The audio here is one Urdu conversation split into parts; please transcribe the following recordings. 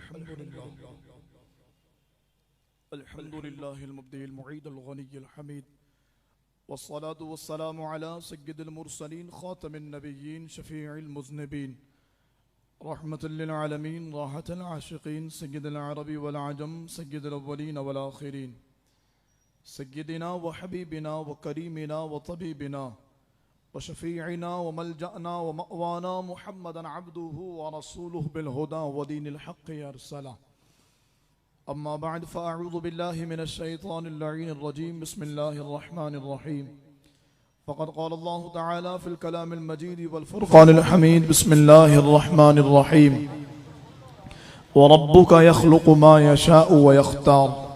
الحمد لله المبدئ المعيد الغني الحميد والصلاة والسلام على سيد المرسلين خاتم النبيين شفيع المذنبين رحمة للعالمين راحة العاشقين سيد العرب والعجم سيد الأولين والآخرين سيدنا وحبيبنا وكريمنا وطبيبنا وشفيعنا وملجأنا ومأوانا محمدا عبده ورسوله بالهدى ودين الحق أرسله. أما بعد فأعوذ بالله من الشيطان اللعين الرجيم. بسم الله الرحمن الرحيم. فقد قال الله تعالى في الكلام المجيد والفرقان الحميد. بسم الله الرحمن الرحيم. وربك يخلق ما يشاء ويختار.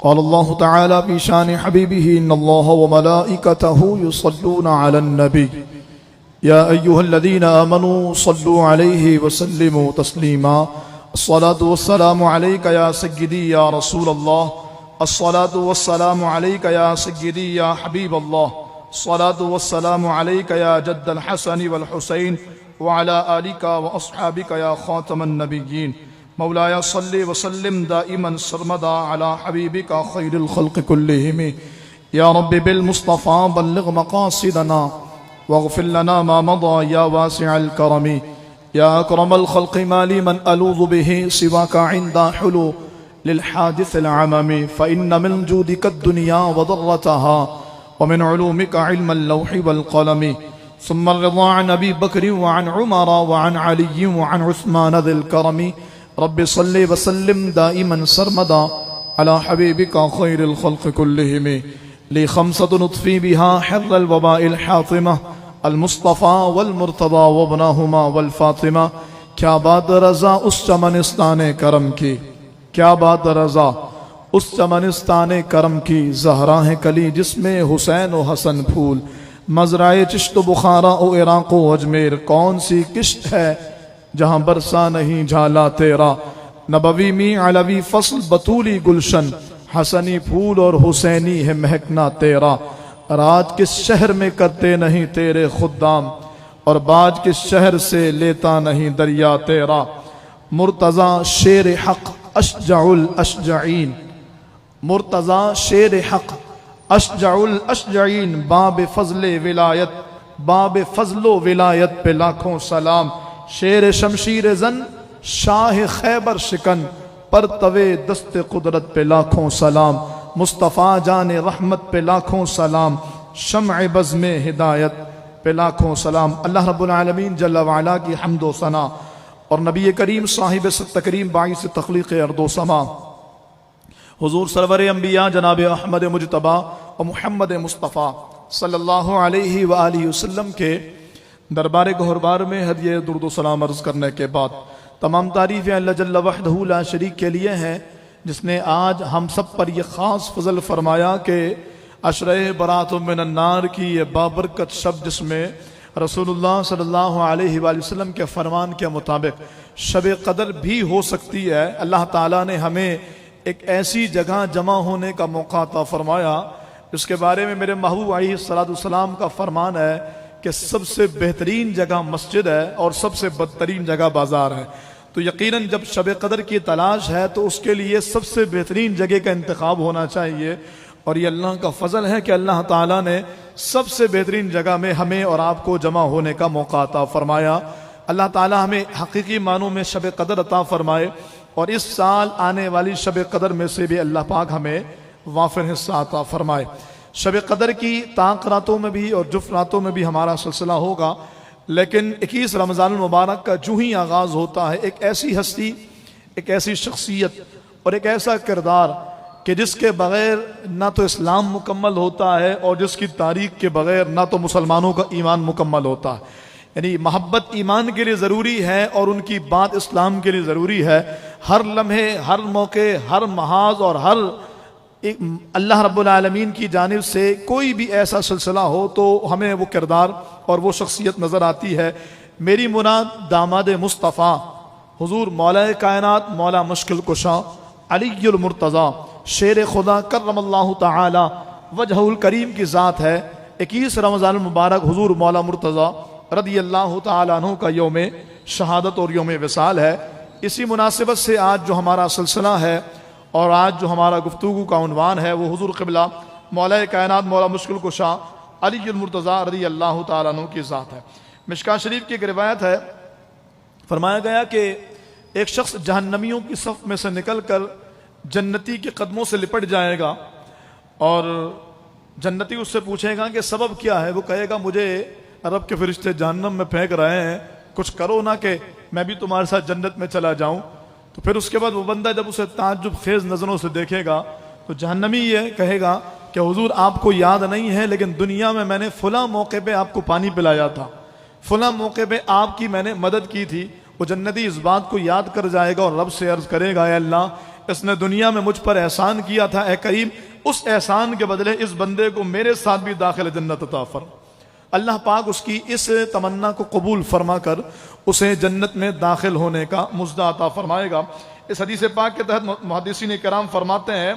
قال الله تعالى في شان حبيبه إن الله وملائكته يصلون على النبي يا أيها الذين آمنوا صلوا عليه وسلموا تسليما. الصلاة والسلام عليك يا سيدي يا رسول الله. الصلاة والسلام عليك يا سيدي يا حبيب الله. الصلاة والسلام عليك يا جد الحسن والحسين وعلى آلك وأصحابك يا خاتم النبيين. مولاي صل وسلم دائما سرمدا على حبيبك خير الخلق كلهم. يا رب بالمصطفى بلغ مقاصدنا واغفر لنا ما مضى يا واسع الكرم. يا أكرم الخلق ما لي من ألوذ به سواك عند حلول للحادث العمم. فإن من جودك الدنيا وضرتها ومن علومك علم اللوح والقلم. ثم الرضا عن أبي بكر وعن عمر وعن علي وعن عثمان ذي الكرم. رب صل وسلم دائما سرمدا على حبيبك خير الخلق كلهم. لي خمسة نطفي بها حر الوباء الحاطمة المصطفى والمرتضى وابناهما والفاطمة. کیا بات رضا اس چمنستان کرم کی، کیا بات رضا اس چمنستان کرم کی. زہرا ہے کلی جس میں حسین و حسن پھول، مزرعے چشت و بخارا و عراق و اجمیر. کون سی کشت ہے جہاں برسا نہیں جھالا تیرا. نبوی می علوی فصل بطولی گلشن، حسنی پھول اور حسینی ہے مہکنا تیرا. راج کس شہر میں کرتے نہیں تیرے خدام، اور باج کس شہر سے لیتا نہیں دریا تیرا. مرتضی شیر حق اشجع الاشجعین، مرتضی شیر حق اشجع الاشجعین. باب فضل ولایت، باب فضل و ولایت پہ لاکھوں سلام. شیر شمشیر زن شاہ خیبر شکن، پر توے دست قدرت پہ لاکھوں سلام. مصطفیٰ جان رحمت پہ لاکھوں سلام. شمع بزم ہدایت پہ لاکھوں سلام. اللہ رب العالمین جل وعلا کی حمد و ثنا اور نبی کریم صاحب تکریم باعث تخلیق ارض و سما حضور سرور انبیاء جناب احمد مجتبی و محمد مصطفیٰ صلی اللہ علیہ وآلہ وسلم کے دربار گہربار میں ہدیہ درود و سلام عرض کرنے کے بعد تمام تعریفیں اللہ جل وحدہ لا شریک کے لیے ہیں، جس نے آج ہم سب پر یہ خاص فضل فرمایا کہ عشرہ برات من النار کی یہ بابرکت شب، جس میں رسول اللہ صلی اللہ علیہ وآلہ وسلم کے فرمان کے مطابق شب قدر بھی ہو سکتی ہے. اللہ تعالیٰ نے ہمیں ایک ایسی جگہ جمع ہونے کا موقع عطا فرمایا جس کے بارے میں میرے محبوب علیہ السلام کا فرمان ہے کہ سب سے بہترین جگہ مسجد ہے اور سب سے بدترین جگہ بازار ہے. تو یقیناً جب شب قدر کی تلاش ہے تو اس کے لیے سب سے بہترین جگہ کا انتخاب ہونا چاہیے، اور یہ اللہ کا فضل ہے کہ اللہ تعالیٰ نے سب سے بہترین جگہ میں ہمیں اور آپ کو جمع ہونے کا موقع عطا فرمایا. اللہ تعالیٰ ہمیں حقیقی معنوں میں شب قدر عطا فرمائے، اور اس سال آنے والی شب قدر میں سے بھی اللہ پاک ہمیں وافر حصہ عطا فرمائے. شب قدر کی طاق راتوں میں بھی اور جفت راتوں میں بھی ہمارا سلسلہ ہوگا، لیکن 21 رمضان المبارک کا جو ہی آغاز ہوتا ہے ایک ایسی ہستی، ایک ایسی شخصیت اور ایک ایسا کردار کہ جس کے بغیر نہ تو اسلام مکمل ہوتا ہے اور جس کی تاریخ کے بغیر نہ تو مسلمانوں کا ایمان مکمل ہوتا ہے. یعنی محبت ایمان کے لیے ضروری ہے اور ان کی بات اسلام کے لیے ضروری ہے. ہر لمحے، ہر موقع، ہر محاذ اور ہر اللہ رب العالمین کی جانب سے کوئی بھی ایسا سلسلہ ہو تو ہمیں وہ کردار اور وہ شخصیت نظر آتی ہے. میری مراد داماد مصطفیٰ حضور مولا کائنات مولا مشکل کشا علی المرتضی شیر خدا کرم اللہ تعالی وجہ الکریم کی ذات ہے. 21 رمضان المبارک حضور مولا مرتضی رضی اللہ تعالیٰ عنہ کا یوم شہادت اور یوم وصال ہے. اسی مناسبت سے آج جو ہمارا سلسلہ ہے اور آج جو ہمارا گفتگو کا عنوان ہے وہ حضور قبلہ مولا کائنات مولا مشکل کشا علی المرتضیٰ رضی اللہ تعالیٰ عنہ کی ذات ہے۔ مشکوٰۃ شریف کی ایک روایت ہے، فرمایا گیا کہ ایک شخص جہنمیوں کی صف میں سے نکل کر جنتی کے قدموں سے لپٹ جائے گا اور جنتی اس سے پوچھے گا کہ سبب کیا ہے؟ وہ کہے گا مجھے رب کے فرشتے جہنم میں پھینک رہے ہیں، کچھ کرو نہ کہ میں بھی تمہارے ساتھ جنت میں چلا جاؤں۔ تو پھر اس کے بعد وہ بندہ جب اسے تعجب خیز نظروں سے دیکھے گا تو جہنمی یہ کہے گا کہ حضور آپ کو یاد نہیں ہے لیکن دنیا میں نے فلاں موقع پہ آپ کو پانی پلایا تھا، فلاں موقع پہ آپ کی میں نے مدد کی تھی۔ وہ جنتی اس بات کو یاد کر جائے گا اور رب سے عرض کرے گا اے اللہ اس نے دنیا میں مجھ پر احسان کیا تھا، اے کریم اس احسان کے بدلے اس بندے کو میرے ساتھ بھی داخل جنت عطا فرما۔ اللہ پاک اس کی اس تمنا کو قبول فرما کر اسے جنت میں داخل ہونے کا مژدہ عطا فرمائے گا۔ اس حدیث پاک کے تحت محدثین کرام فرماتے ہیں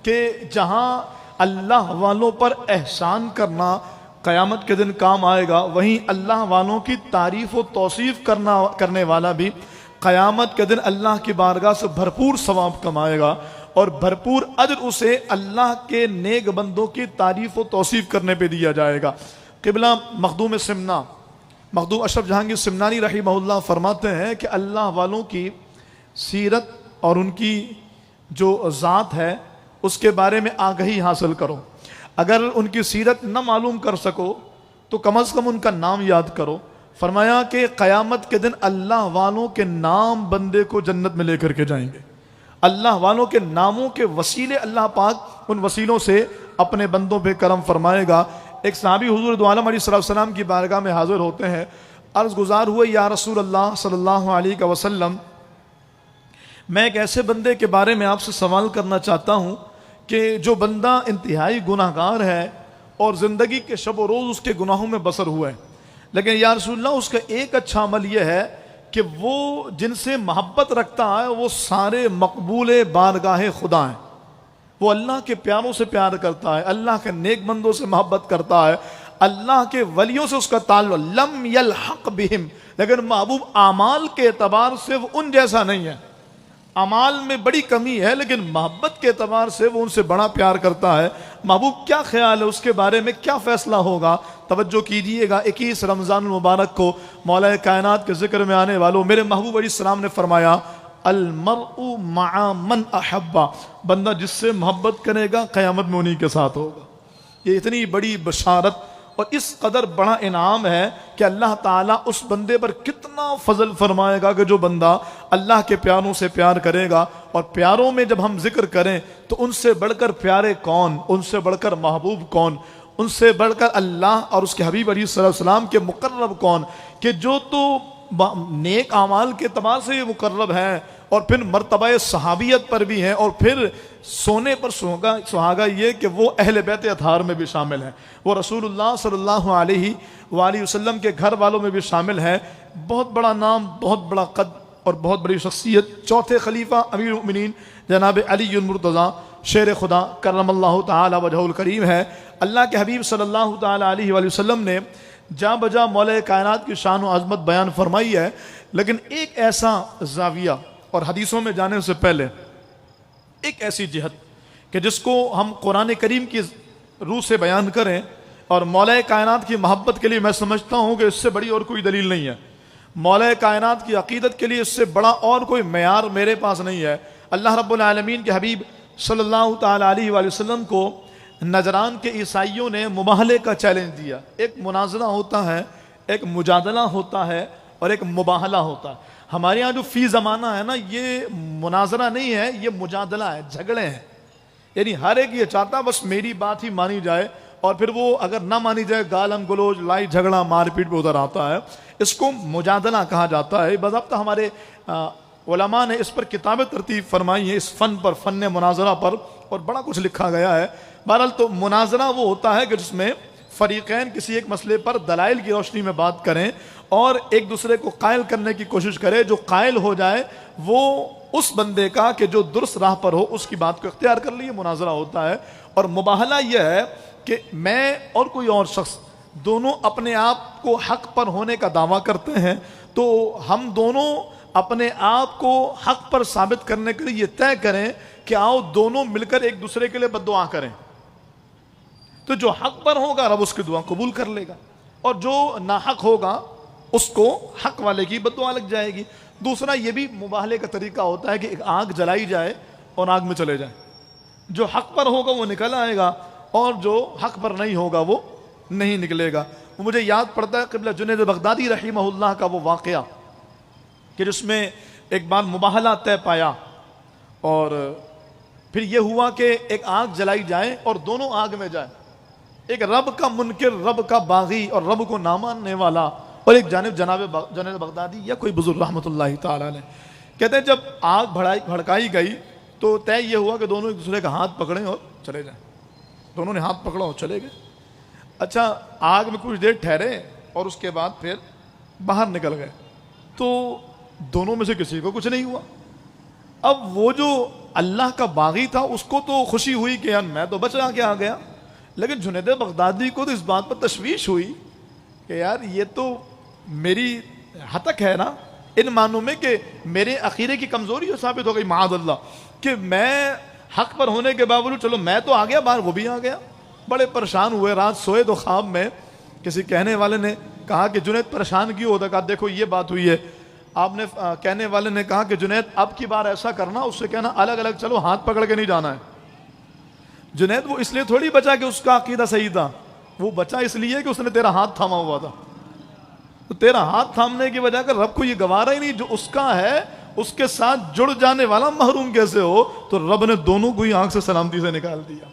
کہ جہاں اللہ والوں پر احسان کرنا قیامت کے دن کام آئے گا، وہیں اللہ والوں کی تعریف و توصیف کرنے والا بھی قیامت کے دن اللہ کی بارگاہ سے بھرپور ثواب کمائے گا اور بھرپور اجر اسے اللہ کے نیک بندوں کی تعریف و توصیف کرنے پہ دیا جائے گا۔ قبلہ مخدوم سمنا مخدوم اشرف جہانگیر سمنانی رحمہ اللہ فرماتے ہیں کہ اللہ والوں کی سیرت اور ان کی جو ذات ہے اس کے بارے میں آگہی حاصل کرو۔ اگر ان کی سیرت نہ معلوم کر سکو تو کم از کم ان کا نام یاد کرو۔ فرمایا کہ قیامت کے دن اللہ والوں کے نام بندے کو جنت میں لے کر کے جائیں گے۔ اللہ والوں کے ناموں کے وسیلے اللہ پاک ان وسیلوں سے اپنے بندوں پہ کرم فرمائے گا۔ ایک صحابی حضور دو عالم علیہ السلام کی بارگاہ میں حاضر ہوتے ہیں، عرض گزار ہوئے یا رسول اللہ صلی اللہ علیہ وسلم میں ایک ایسے بندے کے بارے میں آپ سے سوال کرنا چاہتا ہوں کہ جو بندہ انتہائی گناہ گار ہے اور زندگی کے شب و روز اس کے گناہوں میں بسر ہوا ہے، لیکن یا رسول اللہ اس کا ایک اچھا عمل یہ ہے کہ وہ جن سے محبت رکھتا ہے وہ سارے مقبول بارگاہ خدا ہیں، وہ اللہ کے پیاروں سے پیار کرتا ہے، اللہ کے نیک بندوں سے محبت کرتا ہے، اللہ کے ولیوں سے اس کا تعلق، لم یلحق بہم، لیکن محبوب اعمال کے اعتبار سے وہ ان جیسا نہیں ہے، اعمال میں بڑی کمی ہے لیکن محبت کے اعتبار سے وہ ان سے بڑا پیار کرتا ہے۔ محبوب کیا خیال ہے اس کے بارے میں، کیا فیصلہ ہوگا؟ توجہ کیجئے گا 21 رمضان المبارک کو مولا کائنات کے ذکر میں آنے والوں میرے محبوب علیہ السلام نے فرمایا المرء مع من احبا، بندہ جس سے محبت کرے گا قیامت میں انہی کے ساتھ ہوگا۔ یہ اتنی بڑی بشارت اور اس قدر بڑا انعام ہے کہ اللہ تعالیٰ اس بندے پر کتنا فضل فرمائے گا کہ جو بندہ اللہ کے پیاروں سے پیار کرے گا۔ اور پیاروں میں جب ہم ذکر کریں تو ان سے بڑھ کر پیارے کون، ان سے بڑھ کر محبوب کون، ان سے بڑھ کر اللہ اور اس کے حبیب علیہ السلام کے مقرب کون، کہ جو تو نیک اعمال کے اعتبار سے یہ مقرب ہیں اور پھر مرتبہ صحابیت پر بھی ہیں اور پھر سونے پر سہاگا یہ کہ وہ اہل بیت اطہار میں بھی شامل ہیں، وہ رسول اللہ صلی اللہ علیہ وآلہ وسلم کے گھر والوں میں بھی شامل ہیں۔ بہت بڑا نام، بہت بڑا قد اور بہت بڑی شخصیت، چوتھے خلیفہ امیر المؤمنین جناب علی المرتضیٰ شیر خدا کرم اللہ تعالی وجہہ الکریم ہے۔ اللہ کے حبیب صلی اللہ تعالی علیہ وآلہ وسلم نے جا بجا مولا کائنات کی شان و عظمت بیان فرمائی ہے، لیکن ایک ایسا زاویہ اور حدیثوں میں جانے سے پہلے ایک ایسی جہت کہ جس کو ہم قرآن کریم کی روح سے بیان کریں اور مولا کائنات کی محبت کے لیے میں سمجھتا ہوں کہ اس سے بڑی اور کوئی دلیل نہیں ہے، مولا کائنات کی عقیدت کے لیے اس سے بڑا اور کوئی معیار میرے پاس نہیں ہے۔ اللہ رب العالمین کے حبیب صلی اللہ تعالی علیہ وآلہ وسلم کو نجران کے عیسائیوں نے مباہلے کا چیلنج دیا۔ ایک مناظرہ ہوتا ہے، ایک مجادلہ ہوتا ہے اور ایک مباہلہ ہوتا ہے۔ ہمارے ہاں جو فی زمانہ ہے نا، یہ مناظرہ نہیں ہے، یہ مجادلہ ہے، جھگڑے ہیں، یعنی ہر ایک یہ چاہتا بس میری بات ہی مانی جائے اور پھر وہ اگر نہ مانی جائے گالم گلوچ لائی جھگڑا مار پیٹ پہ ادھر آتا ہے۔ اس کو مجادلہ کہا جاتا ہے۔ باضابطہ ہمارے علماء نے اس پر کتابیں ترتیب فرمائی ہیں، اس فن پر، فن مناظرہ پر، اور بڑا کچھ لکھا گیا ہے۔ بہرحال تو مناظرہ وہ ہوتا ہے کہ جس میں فریقین کسی ایک مسئلے پر دلائل کی روشنی میں بات کریں اور ایک دوسرے کو قائل کرنے کی کوشش کرے، جو قائل ہو جائے وہ اس بندے کا کہ جو درست راہ پر ہو اس کی بات کو اختیار کر لیے، مناظرہ ہوتا ہے۔ اور مباہلہ یہ ہے کہ میں اور کوئی اور شخص دونوں اپنے آپ کو حق پر ہونے کا دعویٰ کرتے ہیں، تو ہم دونوں اپنے آپ کو حق پر ثابت کرنے کے لیے یہ طے کریں کہ آؤ دونوں مل کر ایک دوسرے کے لیے بد دعا کریں. تو جو حق پر ہوگا رب اس کی دعا قبول کر لے گا، اور جو ناحق ہوگا اس کو حق والے کی بد دعا لگ جائے گی. دوسرا یہ بھی مباہلے کا طریقہ ہوتا ہے کہ ایک آگ جلائی جائے اور آگ میں چلے جائے. جو حق پر ہوگا وہ نکل آئے گا، اور جو حق پر نہیں ہوگا وہ نہیں نکلے گا. مجھے یاد پڑتا ہے قبلہ جنید بغدادی رحمہ اللہ کا وہ واقعہ کہ جس میں ایک بار مباہلہ طے پایا، اور پھر یہ ہوا کہ ایک آگ جلائی جائے اور دونوں آگ میں جائے. ایک رب کا منکر، رب کا باغی اور رب کو نہ ماننے والا، اور ایک جانب جناب جنید بغدادی یا کوئی بزرگ رحمۃ اللہ تعالی علیہ. کہتے ہیں جب آگ بھڑکائی گئی تو طے یہ ہوا کہ دونوں ایک دوسرے کا ہاتھ پکڑیں اور چلے جائیں. دونوں نے ہاتھ پکڑا اور چلے گئے. اچھا آگ میں کچھ دیر ٹھہرے اور اس کے بعد پھر باہر نکل گئے. تو دونوں میں سے کسی کو کچھ نہیں ہوا. اب وہ جو اللہ کا باغی تھا اس کو تو خوشی ہوئی کہ یار میں تو بچ کے آ گیا، لیکن جنید بغدادی کو تو اس بات پر تشویش ہوئی کہ یار یہ تو میری ہتک ہے نا ان معنوں میں کہ میرے عقیدے کی کمزوری ثابت ہو گئی معاذ اللہ، کہ میں حق پر ہونے کے باوجود چلو میں تو آ گیا باہر، وہ بھی آ گیا. بڑے پریشان ہوئے. رات سوئے تو خواب میں کسی کہنے والے نے کہا کہ جنید پریشان کیوں ہوتا؟ کہا دیکھو یہ بات ہوئی ہے. آپ نے کہنے والے نے کہا کہ جنید اب کی بار ایسا کرنا، اس سے کہنا الگ الگ چلو، ہاتھ پکڑ کے نہیں جانا ہے. جنید وہ اس لیے تھوڑی بچا کہ اس کا عقیدہ صحیح تھا، وہ بچا اس لیے کہ اس نے تیرا ہاتھ تھاما ہوا تھا. تو تیرا ہاتھ تھامنے کی وجہ کر رب کو یہ گوارا ہی نہیں، جو اس کا ہے اس کے ساتھ جڑ جانے والا محروم کیسے ہو؟ تو رب نے دونوں کو ہی آنکھ سے سلامتی سے نکال دیا.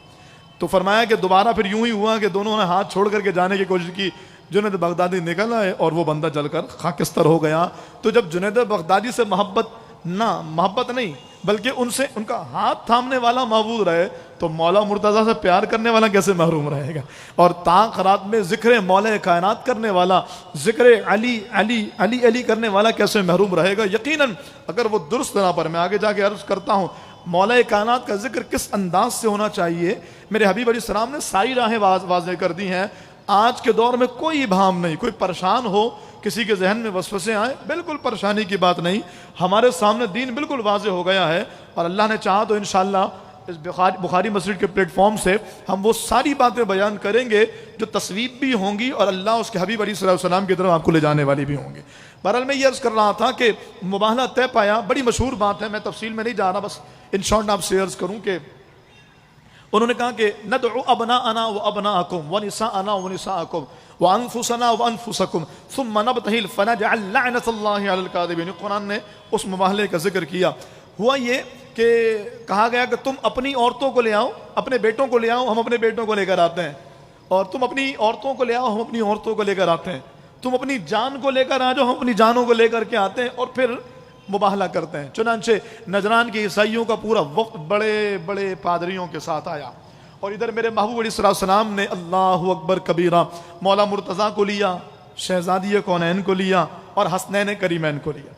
تو فرمایا کہ دوبارہ پھر یوں ہی ہوا کہ دونوں نے ہاتھ چھوڑ کر کے جانے کی کوشش کی. جنید بغدادی نکل آئے اور وہ بندہ جل کر خاکستر ہو گیا. تو جب جنید بغدادی سے محبت نہیں بلکہ ان سے ان کا ہاتھ تھامنے والا معبود رہے، تو مولا مرتضیٰ سے پیار کرنے والا کیسے محروم رہے گا؟ اور تاخرات میں ذکر مولا کائنات کرنے والا، ذکر علی علی علی علی کرنے والا کیسے محروم رہے گا؟ یقیناً اگر وہ درست نہ پر، میں آگے جا کے عرض کرتا ہوں مولا کائنات کا ذکر کس انداز سے ہونا چاہیے. میرے حبیب علیہ السلام نے ساری راہیں واضح کر دی ہیں. آج کے دور میں کوئی ابہام نہیں. کوئی پریشان ہو، کسی کے ذہن میں وسوسے آئیں، بالکل پریشانی کی بات نہیں. ہمارے سامنے دین بالکل واضح ہو گیا ہے، اور اللہ نے چاہا تو انشاءاللہ اس بخاری مسجد کے پلیٹ فارم سے ہم وہ ساری باتیں بیان کریں گے جو تصویب بھی ہوں گی اور اللہ اس کے حبیب علیہ السلام کی طرف آپ کو لے جانے والی بھی ہوں گی. بہرحال میں یہ عرض کر رہا تھا کہ مباہلہ طے پایا، بڑی مشہور بات ہے، میں تفصیل میں نہیں جا رہا، بس ان شارٹ آپ سے عرض کروں کہ انہوں نے کہا کہ ندعو ابناءنا وابناءکم ونساءنا ونساءکم وانفسنا وانفسکم ثم نبتہل فنجعل لعنت اللہ علی الکاذبین. قرآن نے اس مباہلے کا ذکر کیا. ہوا یہ کہ کہا گیا کہ تم اپنی عورتوں کو لے آؤ، اپنے بیٹوں کو لے آؤ، ہم اپنے بیٹوں کو لے کر آتے ہیں، اور تم اپنی عورتوں کو لے آؤ، ہم اپنی عورتوں کو لے کر آتے ہیں. تم اپنی جان کو لے کر آ جاؤ، ہم اپنی جانوں کو لے کر کے آتے ہیں، اور پھر مباہلہ کرتے ہیں. چنانچہ نجران کے عیسائیوں کا پورا وقت بڑے بڑے پادریوں کے ساتھ آیا، اور ادھر میرے محبوب علیہ السلام نے اللہ اکبر کبیرہ مولا مرتضیٰ کو لیا، شہزادی کونین کو لیا، اور حسنین کریمین کو لیا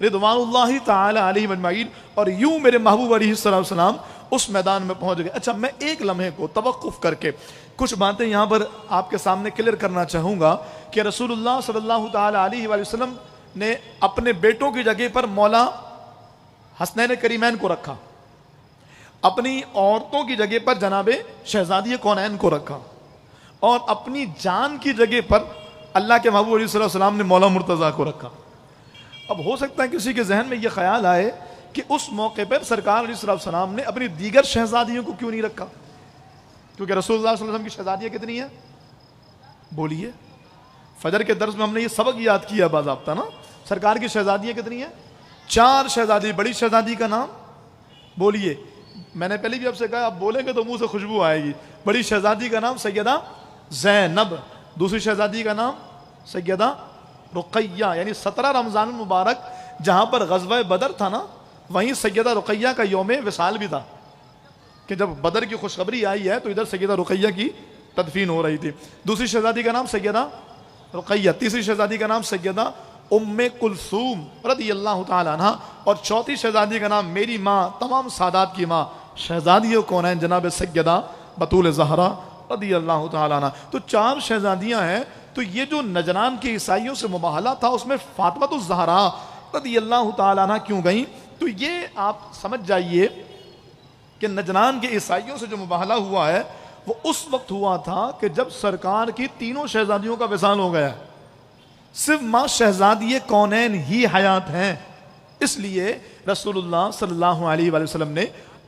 رضوان اللہ تعالی علیہ اجمعین. اور یوں میرے محبوب علیہ السلام اس میدان میں پہنچ گئے. اچھا میں ایک لمحے کو توقف کر کے کچھ باتیں یہاں پر آپ کے سامنے کلیئر کرنا چاہوں گا کہ رسول اللہ صلی اللہ تعالی علیہ وسلم نے اپنے بیٹوں کی جگہ پر مولا حسنین کریمین کو رکھا، اپنی عورتوں کی جگہ پر جناب شہزادی کونین کو رکھا، اور اپنی جان کی جگہ پر اللہ کے محبوب علیہ السلام نے مولا مرتضیٰ کو رکھا. اب ہو سکتا ہے کسی کے ذہن میں یہ خیال آئے کہ اس موقع پر سرکار علیہ السلام نے اپنی دیگر شہزادیوں کو کیوں نہیں رکھا؟ کیونکہ رسول اللہ صلی اللہ علیہ وسلم کی شہزادیاں کتنی ہیں؟ بولیے. فجر کے درس میں ہم نے یہ سبق یاد کیا باضابطہ نا. سرکار کی شہزادیاں کتنی ہیں؟ 4 شہزادی. بڑی شہزادی کا نام بولیے. میں نے پہلے بھی آپ سے کہا آپ بولیں گے تو منہ سے خوشبو آئے گی. بڑی شہزادی کا نام سیدہ زینب، دوسری شہزادی کا نام سیدہ رقیہ. یعنی 17 رمضان المبارک جہاں پر غزوہ بدر تھا نا، وہیں سیدہ رقیہ کا یوم وصال بھی تھا، کہ جب بدر کی خوشخبری آئی ہے تو ادھر سیدہ رقیہ کی تدفین ہو رہی تھی. دوسری شہزادی کا نام سیدہ رقیہ، تیسری شہزادی کا نام سیدہ ام کلثوم رضی اللہ تعالی عنہ، اور چوتھی شہزادی کا نام میری ماں، تمام سادات کی ماں، شہزادی کونین جناب سیدہ بطول زہرا رضی اللہ تعالی عنہ. تو 4 شہزادیاں ہیں. تو یہ جو نجران کے عیسائیوں سے مباہلہ تھا اس میں فاطمہ الزہرا رضی اللہ تعالیٰ عنہ کیوں گئیں؟ تو یہ آپ سمجھ جائیے کہ نجران کے عیسائیوں سے جو مباہلہ ہوا ہے وہ اس وقت ہوا تھا کہ جب سرکار کی تینوں شہزادیوں کا وصال ہو گیا، صرف ماں شہزادی کونین ہی حیات ہیں، اس لیے رسول اللہ صلی اللہ علیہ وآلہ وسلم نے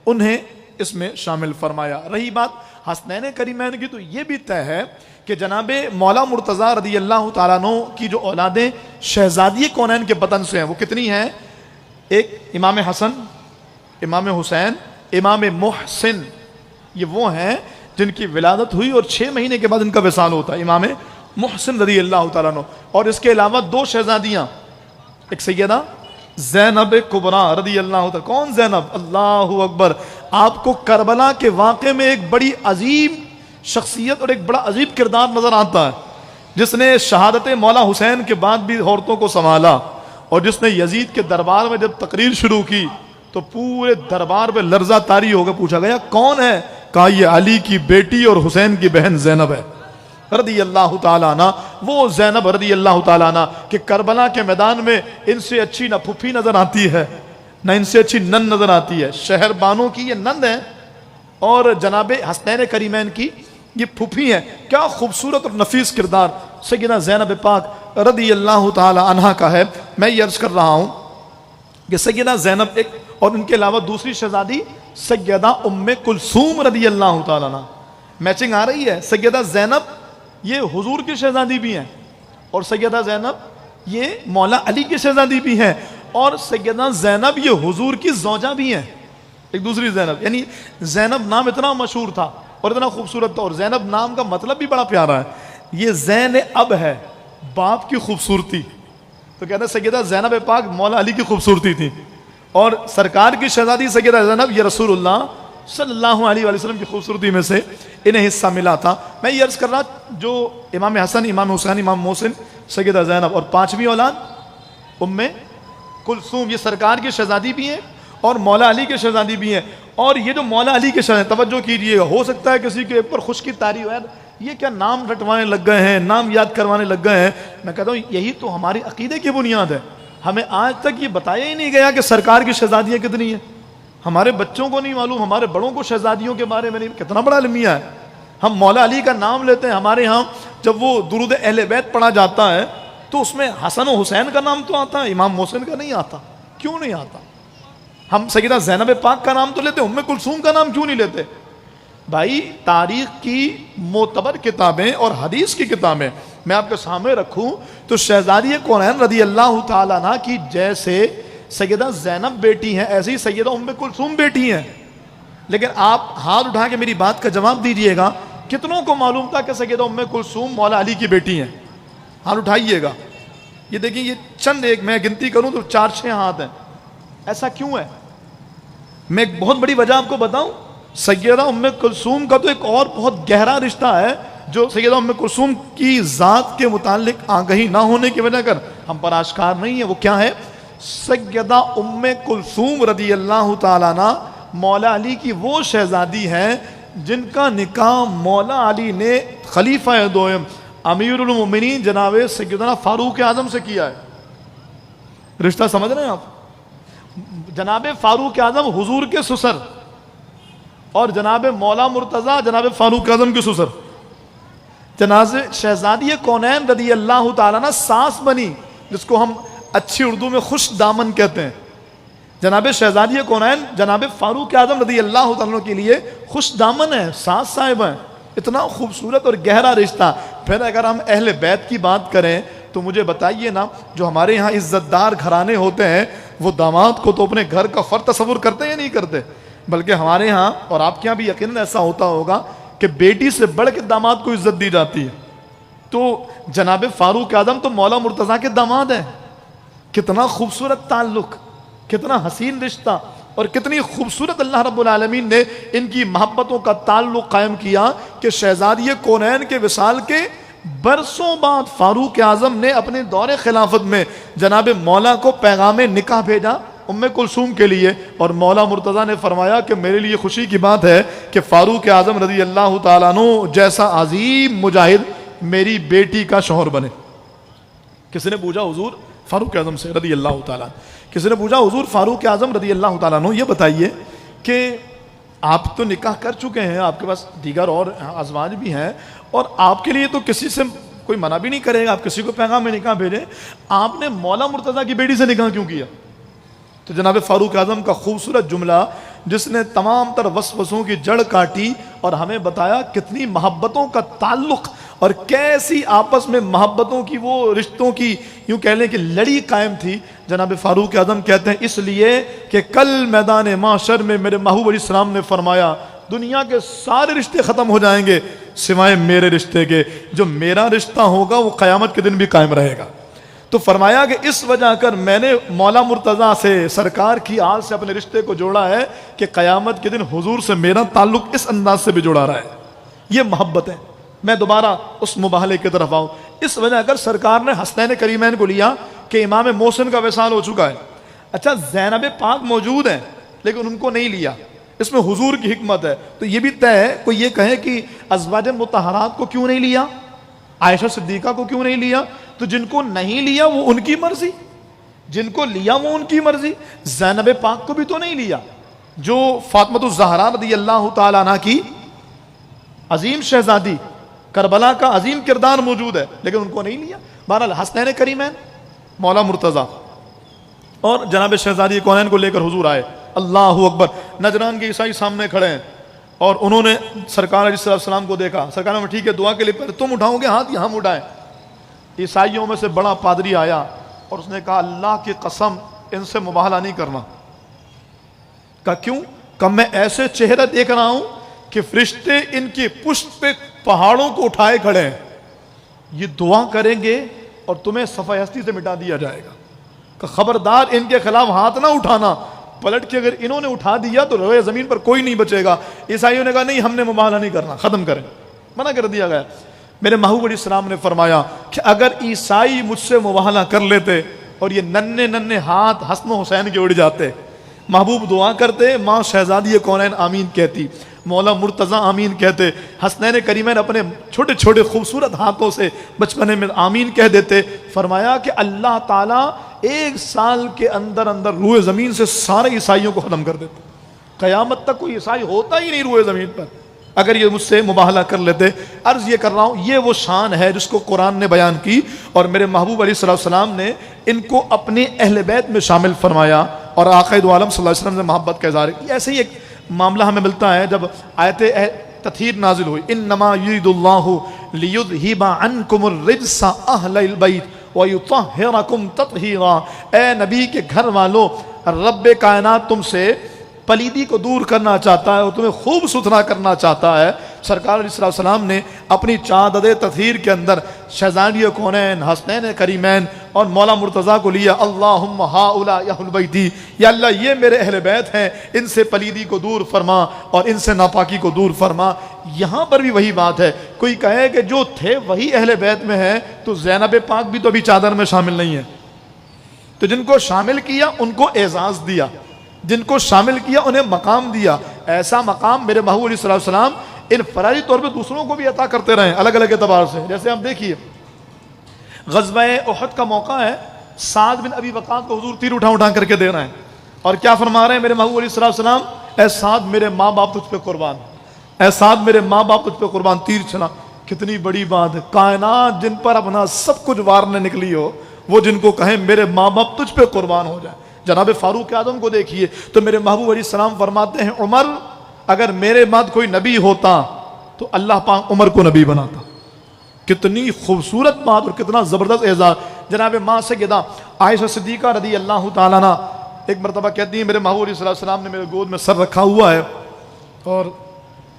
انہیں اس میں شامل فرمایا۔ رہی بات حسنین کریمین کی، تو یہ بھی طے ہے کہ جناب مولا مرتضیٰ رضی اللہ تعالیٰ عنہ کی جو اولادیں شہزادی کونین کے بطن سے ہیں وہ کتنی ہیں؟ ایک امام حسن، امام حسین، امام محسن، یہ وہ ہیں جن کی ولادت ہوئی اور 6 مہینے کے بعد ان کا وصال ہوتا ہے، امام محسن رضی اللہ تعالیٰ عنہ۔ اور اس کے علاوہ 2 شہزادیاں، ایک سیدہ زینب کبریٰ رضی اللہ تعالیٰ۔ کون زینب؟ اللہ اکبر! آپ کو کربلا کے واقعے میں ایک بڑی عظیم شخصیت اور ایک بڑا عظیم کردار نظر آتا ہے، جس نے شہادت مولا حسین کے بعد بھی عورتوں کو سنبھالا، اور جس نے یزید کے دربار میں جب تقریر شروع کی تو پورے دربار پہ لرزہ طاری ہو گیا۔ پوچھا گیا کون ہے؟ کہا یہ علی کی بیٹی اور حسین کی بہن زینب ہے رضی اللہ تعالیٰ عنہ۔ وہ زینب رضی اللہ تعالیٰ عنہ کہ کربلا کے میدان میں ان سے اچھی نہ پھپھی نظر آتی ہے نہ ان سے اچھی نند نظر آتی ہے، شہر بانوں کی یہ نند ہے اور جناب حسنین کریمین کی یہ پھپھی ہیں۔ کیا خوبصورت اور نفیس کردار سیدہ زینب پاک رضی اللہ تعالیٰ عنہ کا ہے۔ میں یہ عرض کر رہا ہوں کہ سیدہ زینب ایک، اور ان کے علاوہ دوسری شہزادی سیدہ ام کلثوم رضی اللہ تعالیٰ عنہ۔ میچنگ آ رہی ہے؟ سیدہ زینب یہ حضور کی شہزادی بھی ہیں، اور سیدہ زینب یہ مولا علی کی شہزادی بھی ہیں، اور سیدہ زینب یہ حضور کی زوجہ بھی ہیں، ایک دوسری زینب۔ یعنی زینب نام اتنا مشہور تھا اور اتنا خوبصورت تھا، اور زینب نام کا مطلب بھی بڑا پیارا ہے، یہ زین اب ہے، باپ کی خوبصورتی۔ تو کہتے ہیں سیدہ زینب پاک مولا علی کی خوبصورتی تھی، اور سرکار کی شہزادی سیدہ زینب یہ رسول اللہ صلی اللہ علیہ وآلہ وسلم کی خوبصورتی میں سے انہیں حصہ ملا تھا۔ میں یہ عرض کر رہا جو امام حسن، امام حسین، امام محسن، سیدہ زینب، اور 5ویں اولاد ام کلثوم، یہ سرکار کی شہزادی بھی ہیں اور مولا علی کے شہزادی بھی ہیں۔ اور یہ جو مولا علی کے شہزادی، توجہ کیجئے گا، ہو سکتا ہے کسی کے اوپر خوش کی تاری ہو، یہ کیا نام رٹوانے لگ گئے ہیں، نام یاد کروانے لگ گئے ہیں۔ میں کہتا ہوں یہی تو ہماری عقیدے کی بنیاد ہے۔ ہمیں آج تک یہ بتایا ہی نہیں گیا کہ سرکار کی شہزادیاں کتنی ہیں، ہمارے بچوں کو نہیں معلوم، ہمارے بڑوں کو شہزادیوں کے بارے میں نہیں۔ کتنا بڑا المیہ ہے۔ ہم مولا علی کا نام لیتے ہیں، ہمارے ہاں جب وہ درود اہل بیت پڑھا جاتا ہے تو اس میں حسن و حسین کا نام تو آتا ہے، امام محسن کا نہیں آتا۔ کیوں نہیں آتا؟ ہم سیدہ زینب پاک کا نام تو لیتے، ام کلثوم کا نام کیوں نہیں لیتے؟ بھائی تاریخ کی معتبر کتابیں اور حدیث کی کتابیں میں آپ کے سامنے رکھوں تو شہزادی کونین رضی اللہ تعالیٰ عنہ کی جیسے سیدہ زینب بیٹی ہیں، ایسے ہی سیدہ ام کلثوم بیٹی ہیں۔ لیکن آپ ہاتھ اٹھا کے میری بات کا جواب دیجئے گا، کتنوں کو معلوم تھا کہ سیدہ ام کلثوم مولا علی کی بیٹی ہیں؟ ہاتھ اٹھائیے گا۔ یہ دیکھیں، یہ چند ایک میں گنتی کروں تو 4-6 ہاتھ ہیں۔ ایسا کیوں ہے؟ میں ایک بہت بڑی وجہ آپ کو بتاؤں۔ سیدہ ام کلثوم کا تو ایک اور بہت گہرا رشتہ ہے جو سیدہ ام کلثوم کی ذات کے متعلق آگہی نہ ہونے کی وجہ کر ہم پر آشکار نہیں ہے۔ وہ کیا ہے؟ سیدہ ام کلثوم رضی اللہ تعالیٰ عنہ مولا علی کی وہ شہزادی ہیں جن کا نکاح مولا علی نے خلیفہ دوم امیر المومنین جناب سیدنا فاروق اعظم سے کیا ہے۔ رشتہ سمجھ رہے ہیں آپ؟ جناب فاروق اعظم حضور کے سسر، اور جناب مولا مرتضیٰ جناب فاروق اعظم کے سسر۔ جناب شہزادی کونین رضی اللہ تعالیٰ عنہ ساس بنی، جس کو ہم اچھی اردو میں خوش دامن کہتے ہیں۔ جناب شہزادی کونین جناب فاروق اعظم رضی اللہ تعالیٰ عنہ کے لیے خوش دامن ہے، ساس صاحب ہیں۔ اتنا خوبصورت اور گہرا رشتہ۔ پھر اگر ہم اہل بیت کی بات کریں تو مجھے بتائیے نا، جو ہمارے یہاں عزت دار گھرانے ہوتے ہیں وہ داماد کو تو اپنے گھر کا فرد تصور کرتے ہیں یا نہیں کرتے؟ بلکہ ہمارے ہاں اور آپ کے یہاں بھی یقیناً ایسا ہوتا ہوگا کہ بیٹی سے بڑھ کے داماد کو عزت دی جاتی ہے۔ تو جناب فاروق اعظم تو مولا مرتضیٰ کے داماد ہیں۔ کتنا خوبصورت تعلق، کتنا حسین رشتہ، اور کتنی خوبصورت اللہ رب العالمین نے ان کی محبتوں کا تعلق قائم کیا کہ شہزادی کونین کے وصال کے برسوں بعد فاروق اعظم نے اپنے دور خلافت میں جناب مولا کو پیغام نکاح بھیجا ام کلثوم کے لیے، اور مولا مرتضیٰ نے فرمایا کہ میرے لیے خوشی کی بات ہے کہ فاروق اعظم رضی اللہ تعالیٰ عنہ جیسا عظیم مجاہد میری بیٹی کا شوہر بنے۔ کسی نے پوچھا حضور فاروق اعظم سے رضی اللہ تعالیٰ. کسی نے پوچھا حضور فاروق اعظم رضی اللہ تعالیٰ عنہ یہ بتائیے کہ آپ تو نکاح کر چکے ہیں, آپ کے پاس دیگر اور ازواج بھی ہیں, اور آپ کے لیے تو کسی سے کوئی منع بھی نہیں کرے گا, آپ کسی کو پیغام میں نکاح بھیجیں, آپ نے مولا مرتضیٰ کی بیٹی سے نکاح کیوں کیا؟ تو جناب فاروق اعظم کا خوبصورت جملہ جس نے تمام تر وسوسوں کی جڑ کاٹی اور ہمیں بتایا کتنی محبتوں کا تعلق اور کیسی آپس میں محبتوں کی وہ رشتوں کی یوں کہہ لیں کہ لڑی قائم تھی. جناب فاروق اعظم کہتے ہیں اس لیے کہ کل میدان محشر میں میرے محبوب علیہ السلام نے فرمایا دنیا کے سارے رشتے ختم ہو جائیں گے سوائے میرے رشتے کے, جو میرا رشتہ ہوگا وہ قیامت کے دن بھی قائم رہے گا. تو فرمایا کہ اس وجہ کر میں نے مولا مرتضیٰ سے سرکار کی آل سے اپنے رشتے کو جوڑا ہے کہ قیامت کے دن حضور سے میرا تعلق اس انداز سے بھی جوڑا رہا ہے. یہ محبت ہے. میں دوبارہ اس مباہلے کی طرف آؤں. اس وجہ کر سرکار نے حسنین کریمین کو لیا کہ امام محسن کا وصال ہو چکا ہے. اچھا زینب پاک موجود ہیں لیکن ان کو نہیں لیا, اس میں حضور کی حکمت ہے. تو یہ بھی طے ہے, کوئی یہ کہے کہ ازواج مطہرات کو کیوں نہیں لیا, عائشہ صدیقہ کو کیوں نہیں لیا, تو جن کو نہیں لیا وہ ان کی مرضی, جن کو لیا وہ ان کی مرضی. زینب پاک کو بھی تو نہیں لیا جو فاطمہ الزہرا رضی اللہ تعالیٰ عنہ کی عظیم شہزادی, کربلا کا عظیم کردار موجود ہے, لیکن ان کو نہیں لیا. بہرحال حسنین کریمین, مولا مرتضیٰ اور جناب شہزادی کونین کو لے کر حضور آئے. اللہ اکبر. نجران کے عیسائی سامنے کھڑے ہیں اور انہوں نے سرکار علیہ السلام کو دیکھا. سرکار میں ٹھیک ہے دعا کے لیے پہلے تم اٹھاؤ گے ہاتھ یا ہم اٹھائیں؟ عیسائیوں میں سے بڑا پادری آیا اور اس نے کہا اللہ کی قسم ان سے مباہلہ نہیں کرنا. کہا کیوں؟ کہ میں ایسے چہرہ دیکھ رہا ہوں کہ فرشتے ان کی پشت پہ پہاڑوں کو اٹھائے کھڑے ہیں, یہ دعا کریں گے اور تمہیں صفحہ ہستی سے مٹا دیا جائے گا. کہ خبردار ان کے خلاف ہاتھ نہ اٹھانا, پلٹ کے اگر انہوں نے اٹھا دیا تو روئے زمین پر کوئی نہیں بچے گا. عیسائیوں نے کہا نہیں ہم نے مباہلہ نہیں کرنا, ختم کریں, منع کر دیا گیا. میرے محبوب علیہ السلام نے فرمایا کہ اگر عیسائی مجھ سے مباہلہ کر لیتے اور یہ ننھے ننھے ہاتھ حسن و حسین کے اڑ جاتے, محبوب دعا کرتے, ماں شہزادی کونین آمین کہتی, مولا مرتضیٰ آمین کہتے, حسنین کریمین اپنے چھوٹے چھوٹے خوبصورت ہاتھوں سے بچپنے میں آمین کہہ دیتے. فرمایا کہ اللہ تعالیٰ 1 سال کے اندر اندر روئے زمین سے سارے عیسائیوں کو ختم کر دیتے. قیامت تک کوئی عیسائی ہوتا ہی نہیں روئے زمین پر اگر یہ مجھ سے مباہلہ کر لیتے. عرض یہ کر رہا ہوں یہ وہ شان ہے جس کو قرآن نے بیان کی اور میرے محبوب علیہ السلام نے ان کو اپنے اہل بیت میں شامل فرمایا اور آقا دو عالم صلی اللہ علیہ وسلم سے محبت کا اظہار. ایسے ہی ایک معاملہ ہمیں ملتا ہے جب آیت تطہیر نازل ہوئی, انما یرید اللہ لیذہب عنکم الرجس اہل البیت ویطہرکم تطہیرا. اے نبی کے گھر والوں رب کائنات تم سے پلیدی کو دور کرنا چاہتا ہے اور تمہیں خوب ستھرا کرنا چاہتا ہے. سرکار علیہ السلام نے اپنی چادر تطہیر کے اندر شہزادی کونین, حسنین کریمین اور مولا مرتضیٰ کو لیا. اللہم ہؤلاء اہل بیتی, یا اللہ یہ میرے اہل بیت ہیں, ان سے پلیدی کو دور فرما اور ان سے ناپاکی کو دور فرما. یہاں پر بھی وہی بات ہے, کوئی کہے کہ جو تھے وہی اہل بیت میں ہیں تو زینب پاک بھی تو ابھی چادر میں شامل نہیں ہے. تو جن کو شامل کیا ان کو اعزاز دیا, جن کو شامل کیا انہیں مقام دیا. ایسا مقام میرے محبوب علیہ السلام انفرادی طور پہ دوسروں کو بھی عطا کرتے رہے الگ الگ اعتبار سے. جیسے آپ دیکھیے غزوہ احد کا موقع ہے, سعد بن ابی وقاص کو حضور تیر اٹھا کر کے دے رہے ہیں اور کیا فرما رہے ہیں میرے محبوب علیہ السلام, اے سعد میرے ماں باپ تجھ پہ قربان, اے سعد میرے ماں باپ تجھ پہ قربان. تیر چلا, کتنی بڑی بات ہے. کائنات جن پر اپنا سب کچھ وارنے نکلی ہو وہ جن کو کہیں میرے ماں باپ تجھ پہ قربان ہو جائے. جناب فاروق اعظم کو دیکھیے تو میرے محبوب علیہ السلام فرماتے ہیں عمر اگر میرے بعد کوئی نبی ہوتا تو اللہ پاک عمر کو نبی بناتا. کتنی خوبصورت بات اور کتنا زبردست اعزاز. جناب ماں سیدہ عائشہ صدیقہ رضی اللہ تعالیٰ عنہ ایک مرتبہ کہتی ہیں میرے محبوب علیہ السلام نے میرے گود میں سر رکھا ہوا ہے اور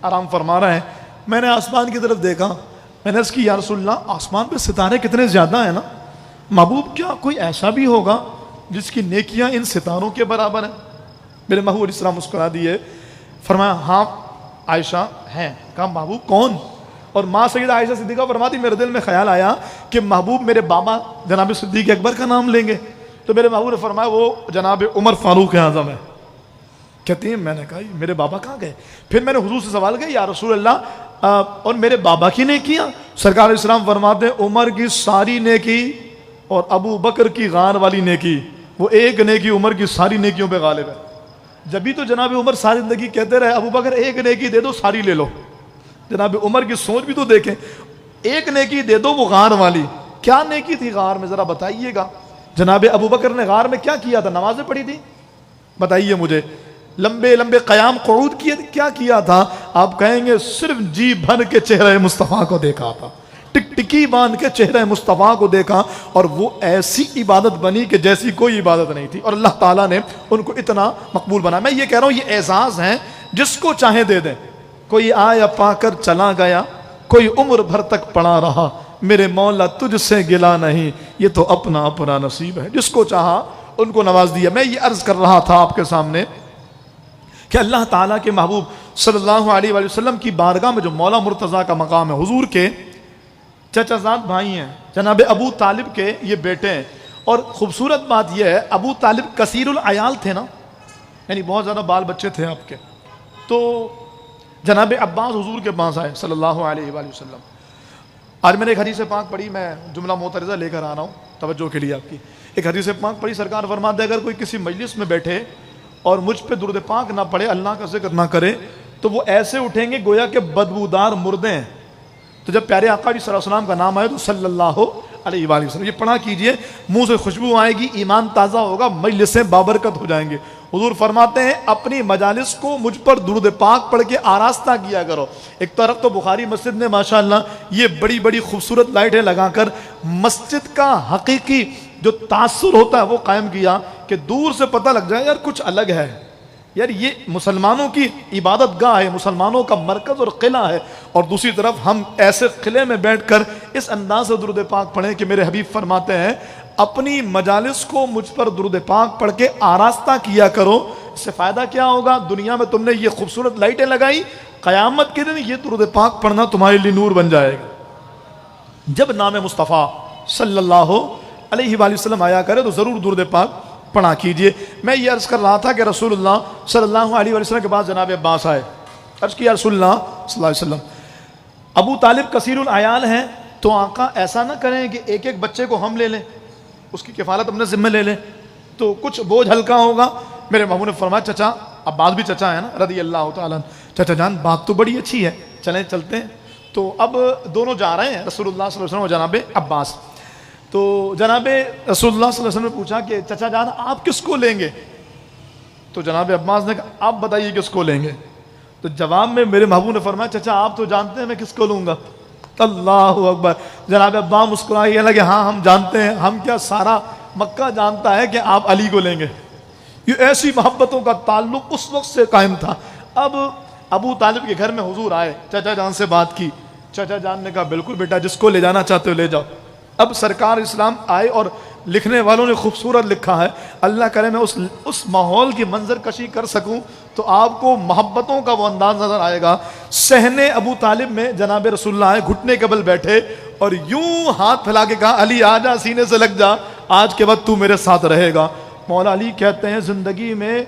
آرام فرما رہے ہیں. میں نے آسمان کی طرف دیکھا, میں نے عرض کی یا رسول اللہ آسمان پہ ستارے کتنے زیادہ ہیں نا, محبوب کیا کوئی ایسا بھی ہوگا جس کی نیکیاں ان ستاروں کے برابر ہیں؟ میرے محبوب علیہ السلام مسکرا دیے, فرمایا ہاں عائشہ ہیں. کہا محبوب کون؟ اور ماں سیدہ عائشہ صدیقہ فرماتی میرے دل میں خیال آیا کہ محبوب میرے بابا جناب صدیق اکبر کا نام لیں گے, تو میرے محبوب نے فرمایا وہ جناب عمر فاروق اعظم ہے. کہتی ہیں میں نے کہا میرے بابا کہاں گئے؟ پھر میں نے حضور سے سوال کیا یا رسول اللہ اور میرے بابا کی نیکیاں؟ سرکار علیہ السلام فرماتے ہیں عمر کی ساری نیکی اور ابو بکر کی غار والی نیکی، وہ ایک نیکی عمر کی ساری نیکیوں پہ غالب ہے۔ جبھی تو جناب عمر ساری زندگی کہتے رہے ابو بکر ایک نیکی دے دو ساری لے لو۔ جناب عمر کی سوچ بھی تو دیکھیں، ایک نیکی دے دو وہ غار والی۔ کیا نیکی تھی غار میں ذرا بتائیے گا؟ جناب ابو بکر نے غار میں کیا کیا تھا؟ نمازیں پڑھی تھی؟ بتائیے مجھے۔ لمبے لمبے قیام قعود کیے، کیا کیا تھا؟ آپ کہیں گے صرف جی بھر کے چہرے مصطفیٰ کو دیکھا تھا، ٹک ٹکی باندھ کے چہرے مصطفیٰ کو دیکھا، اور وہ ایسی عبادت بنی کہ جیسی کوئی عبادت نہیں تھی، اور اللہ تعالیٰ نے ان کو اتنا مقبول بنا۔ میں یہ کہہ رہا ہوں یہ اعزاز ہیں جس کو چاہے دے دیں۔ کوئی آیا پا کر چلا گیا، کوئی عمر بھر تک پڑا رہا، میرے مولا تجھ سے گلا نہیں، یہ تو اپنا اپنا نصیب ہے۔ جس کو چاہا ان کو نواز دیا۔ میں یہ عرض کر رہا تھا آپ کے سامنے کہ اللہ تعالیٰ کے محبوب صلی اللہ علیہ وآلہ وسلم کی بارگاہ میں جو مولا مرتضیٰ کا مقام ہے، حضور کے چچا زاد بھائی ہیں، جناب ابو طالب کے یہ بیٹے ہیں۔ اور خوبصورت بات یہ ہے ابو طالب کثیر العیال تھے نا، یعنی بہت زیادہ بال بچے تھے آپ کے۔ تو جناب عباس حضور کے پاس آئے صلی اللہ علیہ وآلہ وسلم۔ آج میں نے ایک حدیث پاک پڑھی، میں جملہ معترضہ لے کر آ رہا ہوں توجہ کے لیے آپ کی۔ ایک حدیث پاک پڑھی، سرکار فرماتے ہیں اگر کوئی کسی مجلس میں بیٹھے اور مجھ پہ درود پاک نہ پڑھے، اللہ کا ذکر نہ کرے، تو وہ ایسے اٹھیں گے گویا کہ بدبودار مردے ہیں۔ تو جب پیارے آقا صلی اللہ علیہ وسلم کا نام آئے تو صلی اللہ علیہ وآلہ وسلم یہ پڑھا کیجئے، منہ سے خوشبو آئے گی، ایمان تازہ ہوگا، مجلسیں بابرکت ہو جائیں گے۔ حضور فرماتے ہیں اپنی مجالس کو مجھ پر درود پاک پڑھ کے آراستہ کیا کرو۔ ایک طرف تو بخاری مسجد نے ماشاءاللہ یہ بڑی بڑی خوبصورت لائٹیں لگا کر مسجد کا حقیقی جو تاثر ہوتا ہے وہ قائم کیا کہ دور سے پتہ لگ جائے یار کچھ الگ ہے، یار یہ مسلمانوں کی عبادت گاہ ہے، مسلمانوں کا مرکز اور قلعہ ہے۔ اور دوسری طرف ہم ایسے قلعے میں بیٹھ کر اس انداز سے درود پاک پڑھیں کہ میرے حبیب فرماتے ہیں اپنی مجالس کو مجھ پر درود پاک پڑھ کے آراستہ کیا کرو۔ اس سے فائدہ کیا ہوگا؟ دنیا میں تم نے یہ خوبصورت لائٹیں لگائی، قیامت کے دن یہ درود پاک پڑھنا تمہارے لیے نور بن جائے گا۔ جب نام مصطفیٰ صلی اللہ علیہ وآلہ وسلم آیا کرے تو ضرور درود پاک پڑھا کیجئے۔ میں یہ عرض کر رہا تھا کہ رسول اللہ صلی اللہ علیہ وآلہ وسلم کے بعد جناب عباس آئے، عرض کیا رسول اللہ صلی اللہ علیہ وسلم ابو طالب کثیر العیال ہیں، تو آقا ایسا نہ کریں کہ ایک ایک بچے کو ہم لے لیں، اس کی کفالت اپنے ذمہ لے لیں تو کچھ بوجھ ہلکا ہوگا۔ میرے محبوب نے فرمایا چچا، عباس بھی چچا ہے نا رضی اللہ تعالیٰ عنہ، چچا جان بات تو بڑی اچھی ہے، چلیں چلتے ہیں۔ تو اب دونوں جا رہے ہیں رسول اللہ صلی اللہ علیہ وسلم اور جناب عباس۔ تو جناب رسول اللہ صلی اللہ علیہ وسلم نے پوچھا کہ چچا جان آپ کس کو لیں گے؟ تو جناب عباس نے کہا آپ بتائیے کس کو لیں گے؟ تو جواب میں میرے محبوب نے فرمایا چچا آپ تو جانتے ہیں میں کس کو لوں گا۔ اللہ اکبر! جناب عباس مسکرائے لگے ہاں ہم جانتے ہیں، ہم کیا سارا مکہ جانتا ہے کہ آپ علی کو لیں گے۔ یہ ایسی محبتوں کا تعلق اس وقت سے قائم تھا۔ اب ابو طالب کے گھر میں حضور آئے، چچا جان سے بات کی، چچا جان نے کہا بالکل بیٹا جس کو لے جانا چاہتے ہو لے جاؤ۔ اب سرکار اسلام آئے اور لکھنے والوں نے خوبصورت لکھا ہے، اللہ کرے میں اس ماحول کی منظر کشی کر سکوں تو آپ کو محبتوں کا وہ انداز نظر آئے گا۔ صحن ابو طالب میں جناب رسول اللہ آئے، گھٹنے کے بل بیٹھے اور یوں ہاتھ پھیلا کے کہا علی آجا سینے سے لگ جا، آج کے بعد تو میرے ساتھ رہے گا۔ مولا علی کہتے ہیں زندگی میں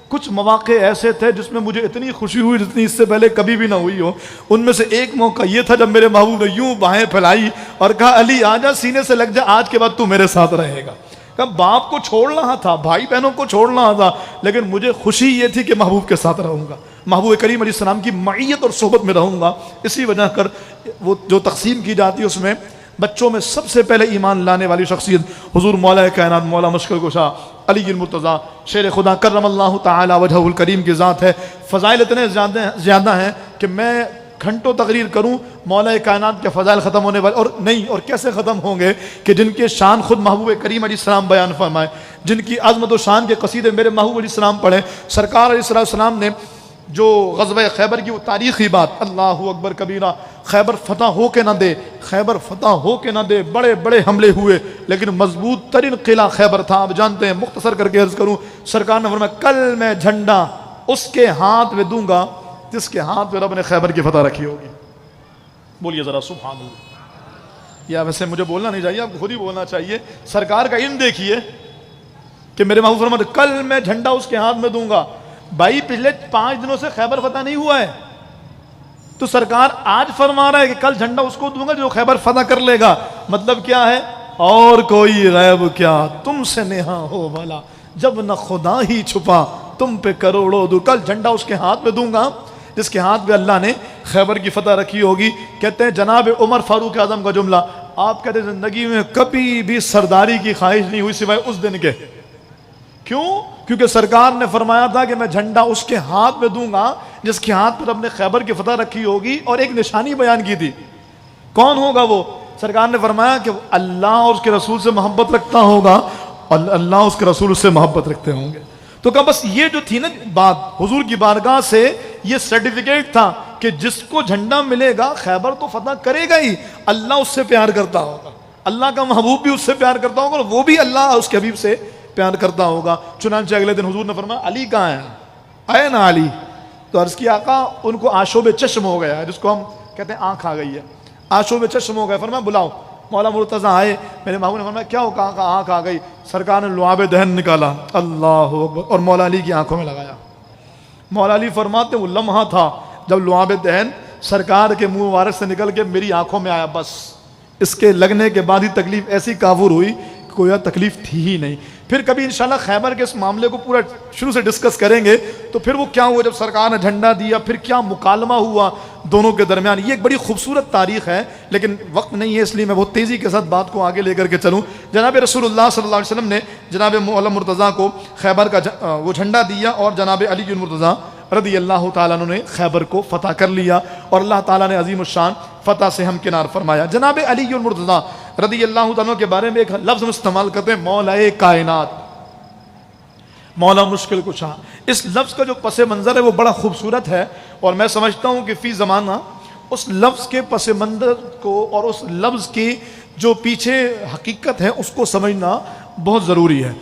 کچھ مواقع ایسے تھے جس میں مجھے اتنی خوشی ہوئی جتنی اس سے پہلے کبھی بھی نہ ہوئی ہو۔ ان میں سے ایک موقع یہ تھا جب میرے محبوب نے یوں باہیں پھیلائی اور کہا علی آجا سینے سے لگ جا، آج کے بعد تو میرے ساتھ رہے گا۔ کہا باپ کو چھوڑ رہا تھا، بھائی بہنوں کو چھوڑ رہا تھا، لیکن مجھے خوشی یہ تھی کہ محبوب کے ساتھ رہوں گا، محبوب کریم علیہ السلام کی معیت اور صحبت میں رہوں گا۔ اسی وجہ کر وہ جو تقسیم کی جاتی ہے اس میں بچوں میں سب سے پہلے ایمان لانے والی شخصیت حضور مولا کائنات مولا مشکل کشا علی المرتضیٰ شیر خدا کرم اللہ تعالی وجہہ الکریم کی ذات ہے۔ فضائل اتنے زیادہ ہیں کہ میں گھنٹوں تقریر کروں، مولا کائنات کے فضائل ختم ہونے والے اور نہیں، اور کیسے ختم ہوں گے کہ جن کے شان خود محبوب کریم علیہ السلام بیان فرمائے، جن کی عظمت و شان کے قصیدے میرے محبوب علیہ السلام پڑھیں۔ سرکار علیہ السلام نے جو غزوہ خیبر کی وہ تاریخی بات، اللہ اکبر کبیرہ، خیبر فتح ہو کے نہ دے، خیبر فتح ہو کے نہ دے، بڑے بڑے حملے ہوئے لیکن مضبوط ترین قلعہ خیبر تھا۔ آپ جانتے ہیں، مختصر کر کے عرض کروں، سرکار نے فرمایا کل میں جھنڈا اس کے ہاتھ میں دوں گا جس کے ہاتھ میں رب نے خیبر کی فتح رکھی ہوگی۔ بولیے ذرا سبحان اللہ۔ یا ویسے مجھے بولنا نہیں چاہیے، آپ کو خود ہی بولنا چاہیے۔ سرکار کا علم دیکھیے کہ میرے محبوب فرماتے کل میں جھنڈا اس کے ہاتھ میں دوں گا۔ بھائی پچھلے 5 دنوں سے خیبر فتح نہیں ہوا ہے، تو سرکار آج فرما رہا ہے کہ کل جھنڈا اس کو دوں گا جو خیبر فتح کر لے گا۔ مطلب کیا ہے؟ اور کوئی غیب کیا تم سے نہا ہو بھلا، جب نہ خدا ہی چھپا تم پہ کروڑوں دو. کل جھنڈا اس کے ہاتھ میں دوں گا جس کے ہاتھ میں اللہ نے خیبر کی فتح رکھی ہوگی. کہتے ہیں جناب عمر فاروق اعظم کا جملہ، آپ کہتے ہیں زندگی میں کبھی بھی سرداری کی خواہش نہیں ہوئی سوائے اس دن کے. کیوں؟ کیونکہ سرکار نے فرمایا تھا کہ میں جھنڈا اس کے ہاتھ میں دوں گا جس کے ہاتھ پر اپنے خیبر کی فتح رکھی ہوگی، اور ایک نشانی بیان کی تھی. کون ہوگا وہ؟ سرکار نے فرمایا کہ اللہ اور اس کے رسول سے محبت رکھتا ہوگا اور اللہ اس کے رسول سے محبت رکھتے ہوں گے. تو کہا بس یہ جو تھی نا بات، حضور کی بارگاہ سے یہ سرٹیفکیٹ تھا کہ جس کو جھنڈا ملے گا خیبر تو فتح کرے گا ہی، اللہ اس سے پیار کرتا ہوگا، اللہ کا محبوب بھی اس سے پیار کرتا ہوگا، اور وہ بھی اللہ اس کے حبیب سے پیار کرتا ہوگا. چنانچہ اگلے دن حضور نے فرمایا علی کہاں ہے؟ آئے نا علی. تو عرض کیا آقا ان کو آشوب چشم ہو گیا ہے، جس کو ہم کہتے ہیں آنکھ آ گئی ہے، آشوب چشم ہو گیا. فرمایا بلاؤ. مولا مرتضیٰ آئے، میرے محبوب نے فرمایا کیا ہو؟ کہا آنکھ آ گئی. سرکار نے لعاب دہن نکالا، اللہ اکبر، اور مولا علی کی آنکھوں میں لگایا. مولا علی فرماتے وہ لمحہ تھا جب لعاب دہن سرکار کے منہ مبارک سے نکل کے میری آنکھوں میں آیا. بس اس کے لگنے کے بعد ہی تکلیف ایسی کافور ہوئی کہ کوئی تکلیف تھی ہی نہیں. پھر کبھی انشاءاللہ خیبر کے اس معاملے کو پورا شروع سے ڈسکس کریں گے. تو پھر وہ کیا ہوا جب سرکار نے جھنڈا دیا، پھر کیا مکالمہ ہوا دونوں کے درمیان. یہ ایک بڑی خوبصورت تاریخ ہے، لیکن وقت نہیں ہے اس لیے میں بہت تیزی کے ساتھ بات کو آگے لے کر کے چلوں. جناب رسول اللہ صلی اللہ علیہ وسلم نے جناب مولا مرتضیٰ کو خیبر کا وہ جھنڈا دیا، اور جناب علی المرتضیٰ رضی اللہ تعالیٰ عنہ نے خیبر کو فتح کر لیا، اور اللہ تعالیٰ نے عظیم الشان فتح سے ہمکنار فرمایا. جناب علی المرتضیٰ رضی اللہ تعالیٰ عنہ کے بارے میں ایک لفظ ہم استعمال کرتے ہیں، مولا کائنات، مولا مشکل کشا. اس لفظ کا جو پس منظر ہے وہ بڑا خوبصورت ہے، اور میں سمجھتا ہوں کہ فی زمانہ اس لفظ کے پس منظر کو اور اس لفظ کی جو پیچھے حقیقت ہے اس کو سمجھنا بہت ضروری ہے.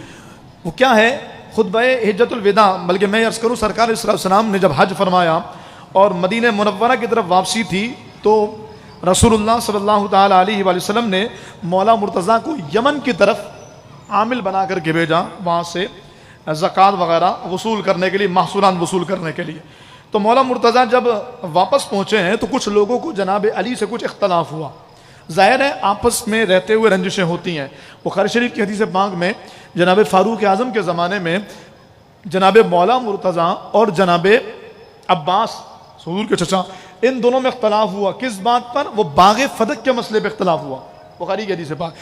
وہ کیا ہے؟ خطبہ حجۃ الوداع، بلکہ میں عرض کروں سرکار صلی اللہ علیہ وسلم نے جب حج فرمایا اور مدینہ منورہ کی طرف واپسی تھی، تو رسول اللہ صلی اللہ تعالیٰ علیہ وآلہ وسلم نے مولا مرتضیٰ کو یمن کی طرف عامل بنا کر کے بھیجا، وہاں سے زکوٰۃ وغیرہ وصول کرنے کے لیے، محصولات وصول کرنے کے لیے. تو مولا مرتضیٰ جب واپس پہنچے ہیں تو کچھ لوگوں کو جناب علی سے کچھ اختلاف ہوا. ظاہر ہے آپس میں رہتے ہوئے رنجشیں ہوتی ہیں. بخاری شریف کی حدیث پاک میں جناب فاروق اعظم کے زمانے میں جناب مولا مرتضیٰ اور جناب عباس حضور کے چچا، ان دونوں میں اختلاف ہوا. کس بات پر؟ وہ باغ فدق کے مسئلے پہ اختلاف ہوا. بخاری کی حدیث پاک.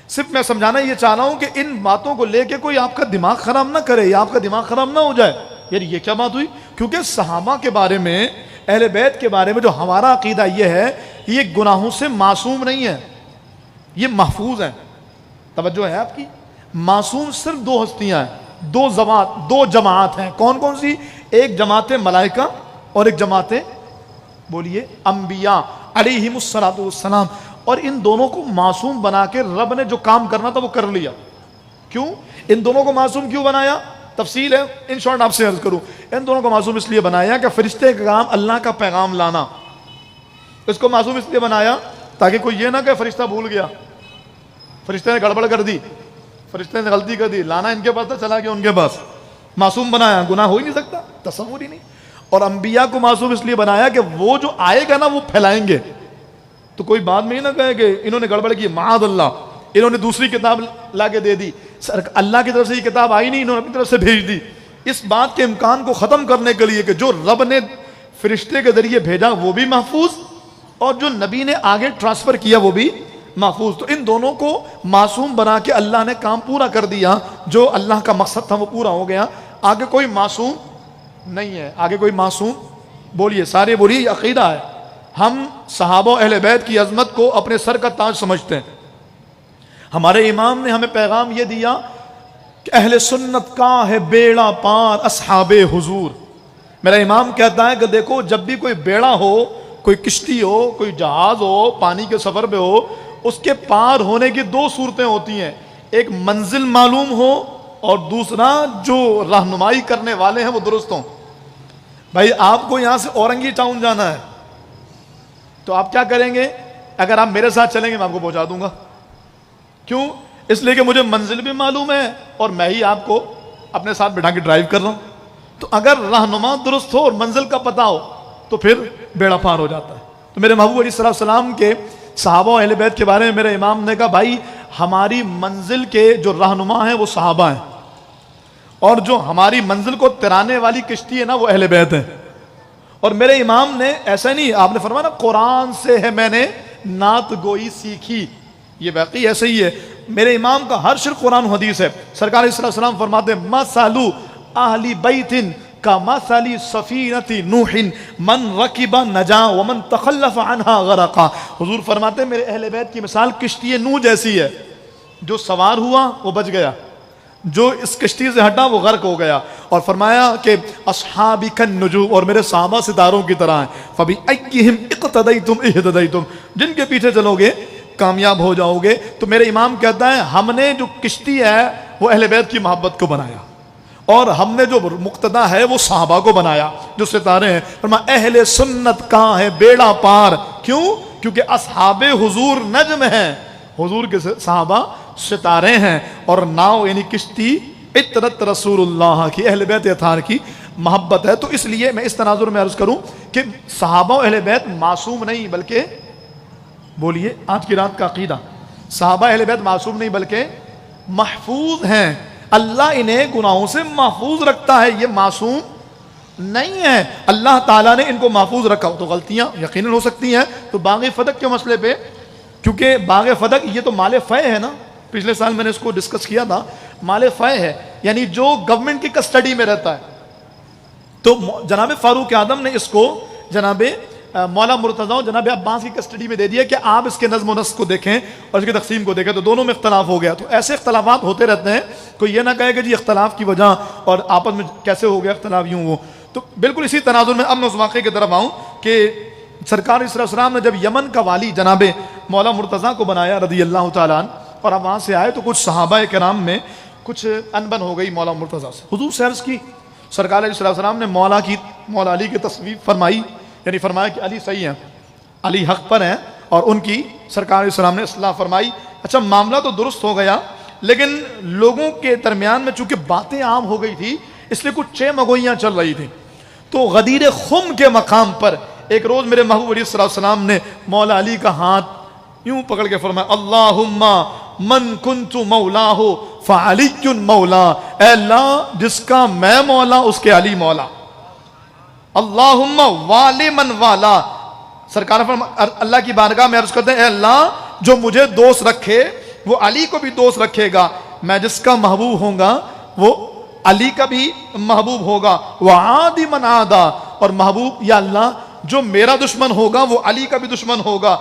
صرف میں سمجھانا یہ چاہ رہا ہوں کہ ان باتوں کو لے کے کوئی آپ کا دماغ خراب نہ کرے یا آپ کا دماغ خراب نہ ہو جائے. یار یہ کیا بات ہوئی؟ کیونکہ صحابہ کے بارے میں، اہل بیت کے بارے میں جو ہمارا عقیدہ یہ ہے، یہ گناہوں سے معصوم نہیں ہے، یہ محفوظ ہیں. توجہ ہے آپ کی؟ معصوم صرف دو ہستیاں ہیں، دو جماعت ہیں. کون کون سی؟ ایک جماعت ملائکہ اور ایک جماعت بولیے انبیاء علیہم الصلوۃ والسلام. اور ان دونوں کو معصوم بنا کے رب نے جو کام کرنا تھا وہ کر لیا. کیوں ان دونوں کو معصوم کیوں بنایا؟ تفصیل ہے، ان شارٹ آپ سے عرض کروں. ان دونوں کو معصوم اس لیے بنایا کہ فرشتے کا کام اللہ کا پیغام لانا. اس کو معصوم اس لیے بنایا تاکہ کوئی یہ نہ کہ فرشتہ بھول گیا، فرشتے نے گڑبڑ کر دی، فرشتے نے غلطی کر دی، لانا ان کے پاس تھا چلا گیا ان کے پاس. معصوم بنایا، گناہ ہو ہی نہیں سکتا، تصور ہی نہیں. اور انبیاء کو معصوم اس لیے بنایا کہ وہ جو آئے گا نا وہ پھیلائیں گے. تو کوئی بعد میں ہی نہ کہے کہ انہوں نے گڑبڑ کی، معاذ اللہ، انہوں نے دوسری کتاب لا کے دے دی. اللہ کی طرف سے یہ کتاب آئی نہیں، انہوں نے اپنی طرف سے بھیج دی. اس بات کے امکان کو ختم کرنے کے لیے کہ جو رب نے فرشتے کے ذریعے بھیجا وہ بھی محفوظ، اور جو نبی نے آگے ٹرانسفر کیا وہ بھی محفوظ. تو ان دونوں کو معصوم بنا کے اللہ نے کام پورا کر دیا. جو اللہ کا مقصد تھا وہ پورا ہو گیا. آگے کوئی معصوم نہیں ہے، آگے کوئی معصوم، بولیے سارے بولیے، یہ عقیدہ ہے. ہم صحابہ اہل بیت کی عظمت کو اپنے سر کا تاج سمجھتے ہیں. ہمارے امام نے ہمیں پیغام یہ دیا کہ اہل سنت کا ہے بیڑا پار اصحاب حضور. میرا امام کہتا ہے کہ دیکھو جب بھی کوئی بیڑا ہو، کوئی کشتی ہو، کوئی جہاز ہو، پانی کے سفر پہ ہو، اس کے پار ہونے کی دو صورتیں ہوتی ہیں. ایک منزل معلوم ہو اور دوسرا جو رہنمائی کرنے والے ہیں وہ درست ہوں. بھائی آپ کو یہاں سے اورنگی ٹاؤن جانا ہے تو آپ کیا کریں گے؟ اگر آپ میرے ساتھ چلیں گے میں آپ کو پہنچا دوں گا. کیوں؟ اس لیے کہ مجھے منزل بھی معلوم ہے اور میں ہی آپ کو اپنے ساتھ بٹھا کے ڈرائیو کر رہا ہوں. تو اگر رہنما درست ہو اور منزل کا پتہ ہو تو پھر بیڑا پار ہو جاتا ہے. تو میرے محبوب علیہ السلام کے صحابہ و اہل بیت کے بارے میں میرے امام نے کہا بھائی ہماری منزل کے جو رہنما ہیں وہ صحابہ ہیں، اور جو ہماری منزل کو ترانے والی کشتی ہے نا وہ اہل بیت ہیں۔ اور میرے امام نے ایسا نہیں، آپ نے فرمایا نا قرآن سے ہے میں نے نعت گوئی سیکھی، یہ واقعی ایسے ہی ہے۔ میرے امام کا ہر شرک قرآن و حدیث ہے۔ سرکار صلی اللہ علیہ وسلم فرماتے ہیں مثل اہل بیت کمثل سفینۃ نوح من رکب نجا ومن تخلف عنها غرقا۔ حضور فرماتے ہیں میرے اہل بیت کی مثال کشتی نوح جیسی ہے، جو سوار ہوا وہ بچ گیا، جو اس کشتی سے ہٹا وہ غرق ہو گیا۔ اور فرمایا کہ اصحابی کالنجوم، اور میرے صحابہ ستاروں کی طرح ہیں، فبأیہم اقتدیتم اہتدیتم، جن کے پیچھے چلو گے کامیاب ہو جاؤ گے۔ تو میرے امام کہتا ہے ہم نے جو کشتی ہے وہ اہل بیت کی محبت کو بنایا، اور ہم نے جو مقتدا ہے وہ صحابہ کو بنایا جو ستارے ہیں۔ فرمایا اہل سنت کا ہے بیڑا پار، کیوں؟ کیونکہ اصحاب حضور نجم ہیں، حضور کے صحابہ ستارے ہیں، اور ناؤ یعنی کشتی اطرت رسول اللہ کی، اہل بیت اطہار کی محبت ہے۔ تو اس لیے میں اس تناظر میں عرض کروں کہ صحابہ و اہل بیت معصوم نہیں بلکہ، بولیے آج کی رات کا عقیدہ، صحابہ اہل بیت معصوم نہیں بلکہ محفوظ ہیں، اللہ انہیں گناہوں سے محفوظ رکھتا ہے، یہ معصوم نہیں ہے، اللہ تعالیٰ نے ان کو محفوظ رکھا۔ تو غلطیاں یقیناً ہو سکتی ہیں۔ تو باغ فتح کے مسئلے پہ، کیونکہ باغ فتح یہ تو مال فے ہے نا، پچھلے سال میں نے اس کو ڈسکس کیا تھا، مال فے ہے یعنی جو گورنمنٹ کی کسٹڈی میں رہتا ہے۔ تو جناب فاروق اعظم نے اس کو جناب مولا مرتضیٰ اور جناب عباس کی کسٹڈی میں دے دیا کہ آپ اس کے نظم و نسق کو دیکھیں اور اس کی تقسیم کو دیکھیں، تو دونوں میں اختلاف ہو گیا۔ تو ایسے اختلافات ہوتے رہتے ہیں، کوئی یہ نہ کہے کہ جی اختلاف کی وجہ اور آپس میں کیسے ہو گیا اختلاف یوں وہ۔ تو بالکل اسی تناظر میں اب میں اس واقعے کی طرف آؤں کہ سرکار صلی اللہ علیہ وسلم نے جب یمن کا والی جناب مولا مرتضیٰ کو بنایا رضی اللہ تعالیٰ عنہ، اور اب وہاں سے آئے تو کچھ صحابہ کرام میں کچھ انبن ہو گئی مولا مرتضیٰ سے۔ حضور سے عرض کی، سرکار علیہ السلام نے مولا علی کی تصویر فرمائی، یعنی فرمایا کہ علی صحیح ہیں، علی حق پر ہیں، اور ان کی سرکار علیہ السلام نے اصلاح فرمائی۔ اچھا معاملہ تو درست ہو گیا، لیکن لوگوں کے درمیان میں چونکہ باتیں عام ہو گئی تھی اس لیے کچھ چہ مگوئیاں چل رہی تھیں۔ تو غدیر خم کے مقام پر ایک روز میرے محبوب علیہ السلام نے مولا علی کا ہاتھ یوں پکڑ کے فرمایا اللہم من کنت مولا ہو فعلی مولا، اے اللہ جس کا میں مولا اس کے علی مولا۔ اللہم والی من والا، سرکار اللہ کی بارگاہ میں عرض کرتے ہیں اے اللہ جو مجھے دوست رکھے وہ علی کو بھی دوست رکھے گا، میں جس کا محبوب ہوں گا وہ علی کا بھی محبوب ہوگا، وعادی من عادا، اور محبوب یا اللہ جو میرا دشمن ہوگا وہ علی کا بھی دشمن ہوگا۔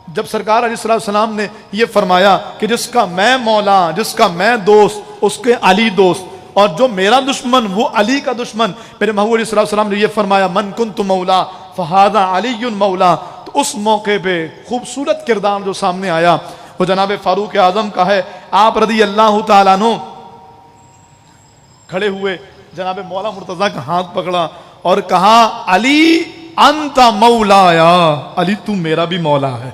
جب سرکار علیہ السلام نے یہ فرمایا کہ جس کا میں مولا، جس کا میں دوست اس کے علی دوست، اور جو میرا دشمن وہ علی کا دشمن، میرے محبوب علیہ السلام نے یہ فرمایا من کنت مولا فہذا علی مولا۔ تو اس موقع پہ خوبصورت کردار جو سامنے آیا وہ جناب فاروق اعظم کا ہے۔ آپ رضی اللہ تعالیٰ عنہ کھڑے ہوئے، جناب مولا مرتضیٰ کا ہاتھ پکڑا اور کہا علی انت مولایا، علی تو میرا بھی مولا ہے،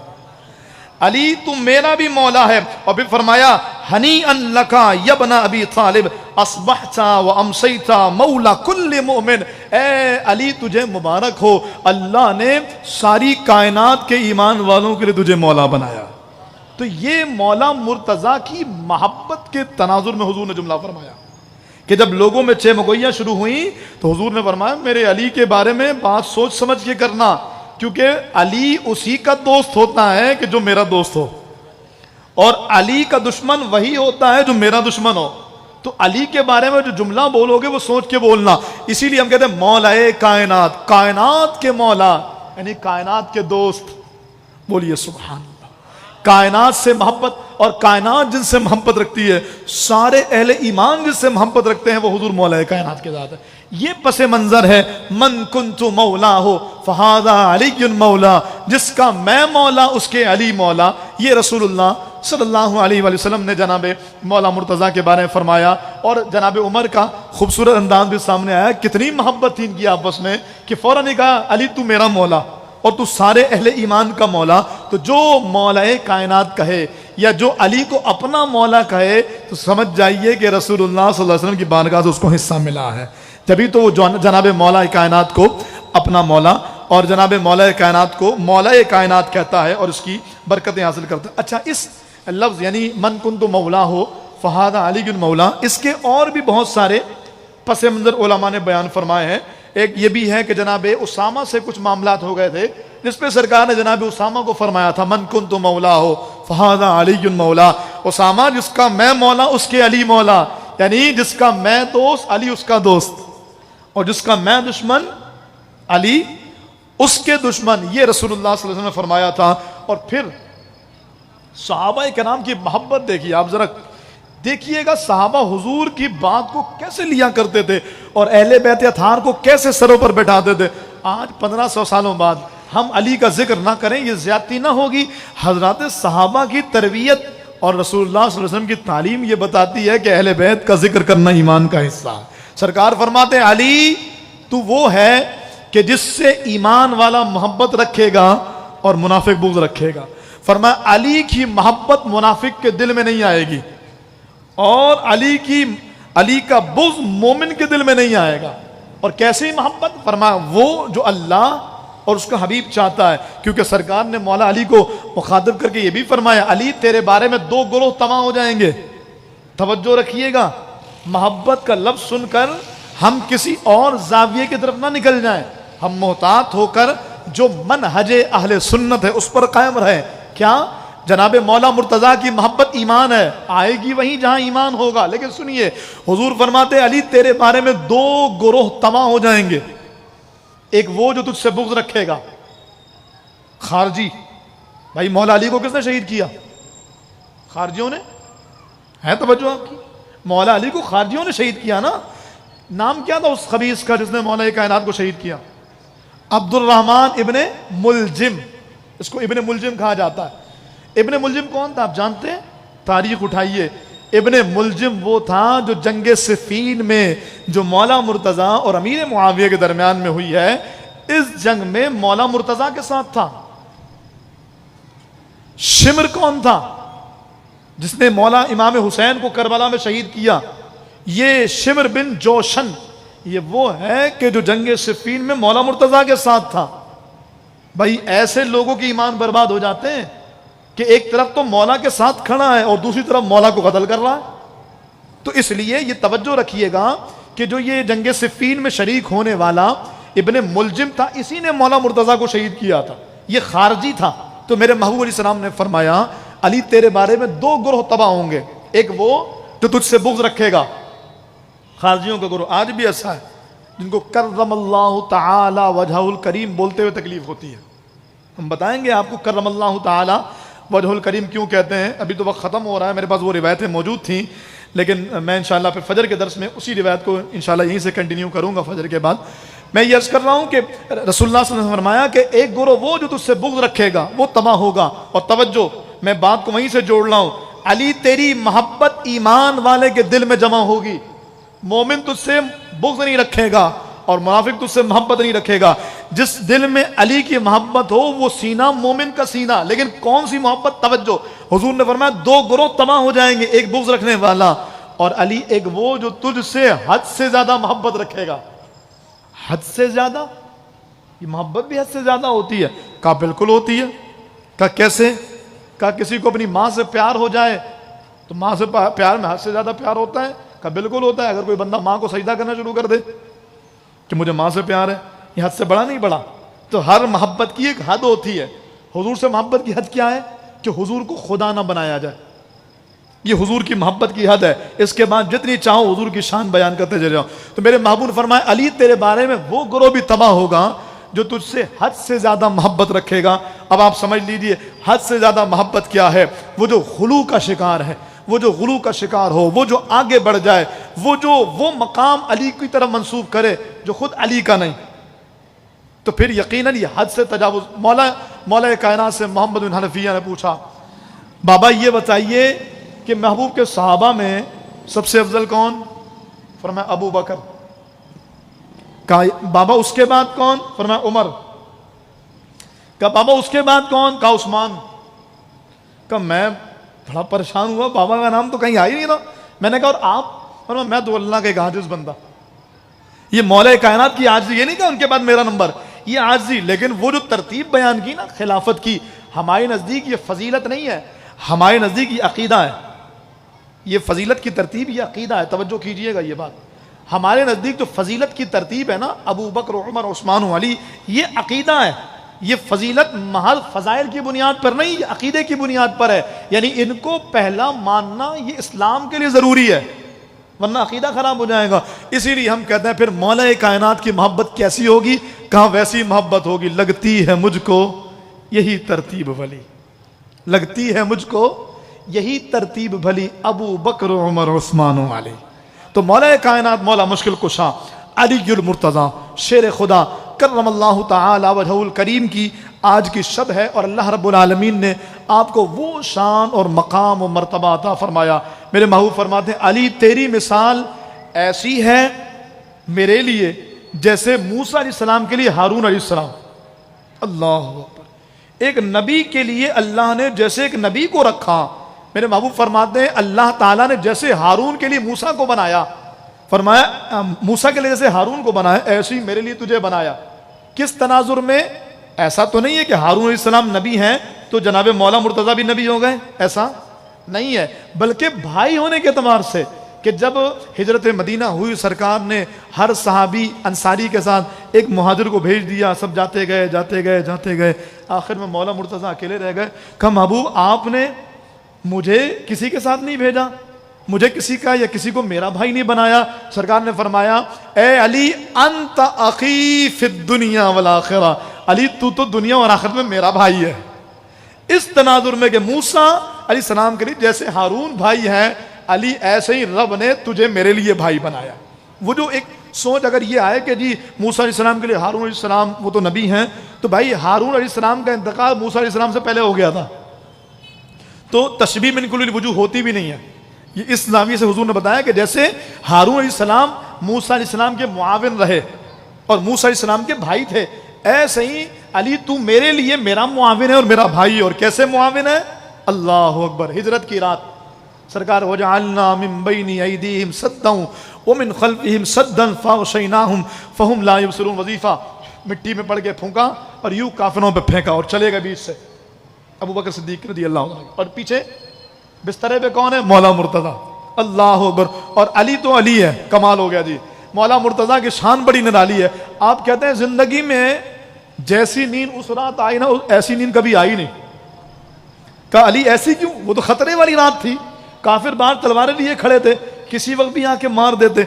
علی تو میرا بھی مولا ہے۔ اور پھر فرمایا ہنیئا لکا یبن ابی طالب اصبحت و امسیت مولا کل مؤمن، اے علی تجھے مبارک ہو، اللہ نے ساری کائنات کے ایمان والوں کے لیے تجھے مولا بنایا۔ تو یہ مولا مرتضیٰ کی محبت کے تناظر میں حضور نے جملہ فرمایا کہ جب لوگوں میں چہ مگوئیاں شروع ہوئیں تو حضور نے فرمایا میرے علی کے بارے میں بات سوچ سمجھ کے کرنا، کیونکہ علی اسی کا دوست ہوتا ہے کہ جو میرا دوست ہو، اور علی کا دشمن وہی ہوتا ہے جو میرا دشمن ہو۔ تو علی کے بارے میں جو جملہ بولو گے وہ سوچ کے بولنا۔ اسی لیے ہم کہتے ہیں مولا کائنات، کائنات کے مولا یعنی کائنات کے دوست، بولیے سبحان اللہ۔ کائنات سے محبت، اور کائنات جن سے محبت رکھتی ہے، سارے اہل ایمان جس سے محبت رکھتے ہیں وہ حضور مولا کائنات کے ذات ہے۔ یہ پس منظر ہے من کنت مولا ہو فہذا علی مولا، جس کا میں مولا اس کے علی مولا۔ یہ رسول اللہ صلی اللہ علیہ وآلہ وسلم نے جناب مولا مرتضیٰ کے بارے میں فرمایا، اور جناب عمر کا خوبصورت انداز بھی سامنے آیا، کتنی محبت تھی ان کی آپس میں کہ فوراً نے کہا علی تو میرا مولا اور تو سارے اہل ایمان کا مولا۔ تو جو مولا کائنات کہے یا جو علی کو اپنا مولا کہے تو سمجھ جائیے کہ رسول اللہ صلی اللہ علیہ وسلم کی بارگاہ سے اس کو حصہ ملا ہے، جبھی تو وہ جناب مولا کائنات کو اپنا مولا اور جناب مولا کائنات کو مولا کائنات کہتا ہے اور اس کی برکتیں حاصل کرتا ہے. اچھا اس لفظ یعنی من کنت مولا ہو فہذا علی مولا، اس کے اور بھی بہت سارے پس منظر علماء نے بیان فرمائے ہیں. ایک یہ بھی ہے کہ جناب اسامہ سے کچھ معاملات ہو گئے تھے جس پہ سرکار نے جناب اسامہ کو فرمایا تھا من کنت مولا ہو فہذا علی مولا. اسامہ جس کا میں مولا اس کے علی مولا، یعنی جس کا میں دوست علی اس کا دوست، اور جس کا میں دشمن علی اس کے دشمن. یہ رسول اللہ صلی اللہ علیہ وسلم نے فرمایا تھا. اور پھر صحابہ کرام کی محبت دیکھیے آپ ذرا، دیکھیے گا صحابہ حضور کی بات کو کیسے لیا کرتے تھے اور اہل بیت اطہار کو کیسے سروں پر بٹھاتے تھے. آج 1500 سالوں بعد ہم علی کا ذکر نہ کریں یہ زیادتی نہ ہوگی. حضرات صحابہ کی تربیت اور رسول اللہ صلی اللہ علیہ وسلم کی تعلیم یہ بتاتی ہے کہ اہل بیت کا ذکر کرنا ایمان کا حصہ ہے. سرکار فرماتے ہیں علی تو وہ ہے کہ جس سے ایمان والا محبت رکھے گا اور منافق بغض رکھے گا. فرمایا علی کی محبت منافق کے دل میں نہیں آئے گی اور علی کا بغض مومن کے دل میں نہیں آئے گا. اور کیسی محبت؟ فرمایا وہ جو اللہ اور اس کا حبیب چاہتا ہے. کیونکہ سرکار نے مولا علی کو مخاطب کر کے یہ بھی فرمایا علی تیرے بارے میں 2 گروہ تباہ ہو جائیں گے. توجہ رکھیے گا، محبت کا لفظ سن کر ہم کسی اور زاویے کی طرف نہ نکل جائیں. ہم محتاط ہو کر جو منہج اہل سنت ہے اس پر قائم رہیں. کیا؟ جناب مولا مرتضیٰ کی محبت ایمان ہے، آئے گی وہیں جہاں ایمان ہوگا. لیکن سنیے حضور فرماتے علی تیرے بارے میں 2 گروہ تباہ ہو جائیں گے. ایک وہ جو تجھ سے بغض رکھے گا، خارجی. بھائی مولا علی کو کس نے شہید کیا؟ خارجیوں نے. ہے توجہ آپ کی؟ مولا علی کو خارجیوں نے شہید کیا نا. نام کیا تھا اس خبیث کا جس نے مولا کائنات کو شہید کیا؟ عبد الرحمن ابن ملجم. اس کو ابن ملجم کہا جاتا ہے. ابن ملجم کون تھا آپ جانتے ہیں؟ تاریخ اٹھائیے. ابن ملجم وہ تھا جو جنگ صفین میں جو مولا مرتضیٰ اور امیر معاویہ کے درمیان میں ہوئی ہے، اس جنگ میں مولا مرتضیٰ کے ساتھ تھا. شمر کون تھا؟ جس نے مولا امام حسین کو کربلا میں شہید کیا. یہ شمر بن جوشن یہ وہ ہے کہ جو جنگ صفین میں مولا مرتضیٰ کے ساتھ تھا. بھائی ایسے لوگوں کی ایمان برباد ہو جاتے ہیں کہ ایک طرف تو مولا کے ساتھ کھڑا ہے اور دوسری طرف مولا کو قتل کر رہا ہے. تو اس لیے یہ توجہ رکھیے گا کہ جو یہ جنگ صفین میں شریک ہونے والا ابن ملجم تھا، اسی نے مولا مرتضیٰ کو شہید کیا تھا. یہ خارجی تھا. تو میرے محبوب علیہ السلام نے فرمایا علی تیرے بارے میں 2 گروہ تباہ ہوں گے. ایک وہ جو تجھ سے بغض رکھے گا، خارجیوں کا گروہ. آج بھی ایسا ہے جن کو کرم اللہ تعالی وجہ الکریم بولتے ہوئے تکلیف ہوتی ہے. ہم بتائیں گے آپ کو کرم اللہ تعالی وجہ الکریم کیوں کہتے ہیں. ابھی تو وقت ختم ہو رہا ہے، میرے پاس وہ روایتیں موجود تھیں لیکن میں انشاءاللہ پھر فجر کے درس میں اسی روایت کو انشاءاللہ یہیں سے کنٹینیو کروں گا فجر کے بعد. میں یہ عرض کر رہا ہوں کہ رسول اللہ صلی اللہ علیہ وسلم نے فرمایا کہ ایک گروہ وہ جو تجھ سے بغض رکھے گا وہ تباہ ہوگا. اور توجہ میں بات کو وہیں سے جوڑ رہا ہوں، علی تیری محبت ایمان والے کے دل میں جمع ہوگی. مومن تجھ سے بغض نہیں رکھے گا اور منافق تجھ سے محبت نہیں رکھے گا. جس دل میں علی کی محبت ہو وہ سینہ مومن کا سینہ. لیکن کون سی محبت؟ توجہ. حضور نے فرمایا 2 گروہ تباہ ہو جائیں گے، ایک بغض رکھنے والا اور علی ایک وہ جو تجھ سے حد سے زیادہ محبت رکھے گا. حد سے زیادہ؟ یہ محبت بھی حد سے زیادہ ہوتی ہے؟ کہا بالکل ہوتی ہے. کہا کیسے؟ کہا کسی کو اپنی ماں سے پیار ہو جائے تو ماں سے پیار میں حد سے زیادہ پیار ہوتا ہے؟ کہا بالکل ہوتا ہے. اگر کوئی بندہ ماں کو سجدہ کرنا شروع کر دے کہ مجھے ماں سے پیار ہے، یہ حد سے بڑا نہیں بڑا؟ تو ہر محبت کی ایک حد ہوتی ہے. حضور سے محبت کی حد کیا ہے؟ کہ حضور کو خدا نہ بنایا جائے. یہ حضور کی محبت کی حد ہے. اس کے بعد جتنی چاہو حضور کی شان بیان کرتے چلے جاؤ. تو میرے محبوب نے فرمایا علی تیرے بارے میں وہ گروہ بھی تباہ ہوگا جو تجھ سے حد سے زیادہ محبت رکھے گا. اب آپ سمجھ لیجئے حد سے زیادہ محبت کیا ہے. وہ جو غلو کا شکار ہے، وہ جو غلو کا شکار ہو، وہ جو آگے بڑھ جائے، وہ مقام علی کی طرف منسوب کرے جو خود علی کا نہیں. تو پھر یقیناً یہ حد سے تجاوز. مولا کائنات سے محمد بن حنفیہ نے پوچھا بابا یہ بتائیے کہ محبوب کے صحابہ میں سب سے افضل کون؟ فرمایا ابو بکر. کہا بابا اس کے بعد کون؟ فرمایا عمر. کہا بابا اس کے بعد کون؟ کہا عثمان. کہا میں بڑا پریشان ہوا، بابا کا نام تو کہیں آ ہی نہیں رہا. میں نے کہا اور آپ؟ فرمایا میں تو اللہ کا ایک عاجز بندہ. یہ مولا کائنات کی عاجزی، یہ نہیں کہا ان کے بعد میرا نمبر، یہ عاجزی. لیکن وہ جو ترتیب بیان کی نا خلافت کی، ہمارے نزدیک یہ فضیلت نہیں ہے، ہمارے نزدیک یہ عقیدہ ہے. یہ فضیلت کی ترتیب یہ عقیدہ ہے. توجہ کیجئے گا یہ بات. ہمارے نزدیک جو فضیلت کی ترتیب ہے نا، ابو بکر، عمر، عثمان و علی، یہ عقیدہ ہے. یہ فضیلت محض فضائل کی بنیاد پر نہیں، یہ عقیدے کی بنیاد پر ہے. یعنی ان کو پہلا ماننا یہ اسلام کے لیے ضروری ہے، ورنہ عقیدہ خراب ہو جائے گا. اسی لیے ہم کہتے ہیں پھر مولا کائنات کی محبت کیسی ہوگی؟ کہاں ویسی محبت ہوگی، لگتی ہے مجھ کو یہی ترتیب بھلی، لگتی ہے مجھ کو یہی ترتیب بھلی، ابو بکر، عمر، عثمان و علی. تو مولا کائنات، مولا مشکل کشا، علی المرتضی، شیر خدا کرم اللہ تعالی وجہہ الکریم کی آج کی شب ہے، اور اللہ رب العالمین نے آپ کو وہ شان اور مقام و مرتبہ عطا فرمایا. میرے محبوب فرماتے ہیں علی تیری مثال ایسی ہے میرے لیے جیسے موسیٰ علیہ السلام کے لیے ہارون علیہ السلام. اللہ اکبر. ایک نبی کے لیے اللہ نے جیسے ایک نبی کو رکھا، میرے محبوب فرماتے ہیں اللہ تعالیٰ نے جیسے ہارون کے لیے موسیٰ کو بنایا، فرمایا موسیٰ کے لیے جیسے ہارون کو بنایا ایسے ہی میرے لیے تجھے بنایا. کس تناظر میں؟ ایسا تو نہیں ہے کہ ہارون علیہ السلام نبی ہیں تو جناب مولا مرتضیٰ بھی نبی ہو گئے، ایسا نہیں ہے، بلکہ بھائی ہونے کے اعتبار سے کہ جب ہجرت مدینہ ہوئی، سرکار نے ہر صحابی انصاری کے ساتھ ایک مہاجر کو بھیج دیا، سب جاتے گئے جاتے گئے جاتے گئے، آخر میں مولا مرتضیٰ اکیلے رہ گئے. کہا محبوب آپ نے مجھے کسی کے ساتھ نہیں بھیجا، مجھے کسی کا یا کسی کو میرا بھائی نہیں بنایا. سرکار نے فرمایا اے علی انت اخی فی الدنیا والآخرہ، علی تو دنیا اور آخرت میں میرا بھائی ہے. اس تناظر میں کہ موسیٰ علیہ السلام کے لیے جیسے ہارون بھائی ہیں، علی ایسے ہی رب نے تجھے میرے لیے بھائی بنایا. وہ جو ایک سوچ اگر یہ آئے کہ جی موسیٰ علیہ السلام کے لیے ہارون علیہ السلام وہ تو نبی ہیں، تو بھائی ہارون علیہ السلام کا انتقال موسیٰ علیہ السلام سے پہلے ہو گیا تھا، تو تشبیہ من کل الوجوہ ہوتی بھی نہیں ہے. یہ اس نامی سے حضور نے بتایا کہ جیسے ہارون علیہ السلام موسیٰ علیہ السلام کے معاون رہے اور موسیٰ علیہ السلام کے بھائی تھے، ایسے ہی علی تو میرے لیے میرا معاون ہے اور میرا بھائی. اور کیسے معاون ہے؟ اللہ اکبر. ہجرت کی رات سرکار وجعلنا من بین ایدیہم سدا ومن خلفہم سدا فاغشیناہم فہم لا یبصرون. وظیفہ مٹی میں پڑ کے پھونکا اور یوں کافروں پہ پھینکا اور چلے گئے بیچ سے. ابو بکر صدیق رضی اللہ عنہ، اور پیچھے بسترے پہ کون ہے؟ مولا مرتضیٰ. اللہ اکبر. اور علی تو علی ہے، کمال ہو گیا جی. مولا مرتضیٰ کی شان بڑی نرالی ہے. آپ کہتے ہیں زندگی میں جیسی نیند اس رات آئی نا ایسی نیند کبھی آئی نہیں. کہا علی ایسی کیوں؟ وہ تو خطرے والی رات تھی، کافر باہر تلواریں لیے کھڑے تھے، کسی وقت بھی آ کے مار دیتے،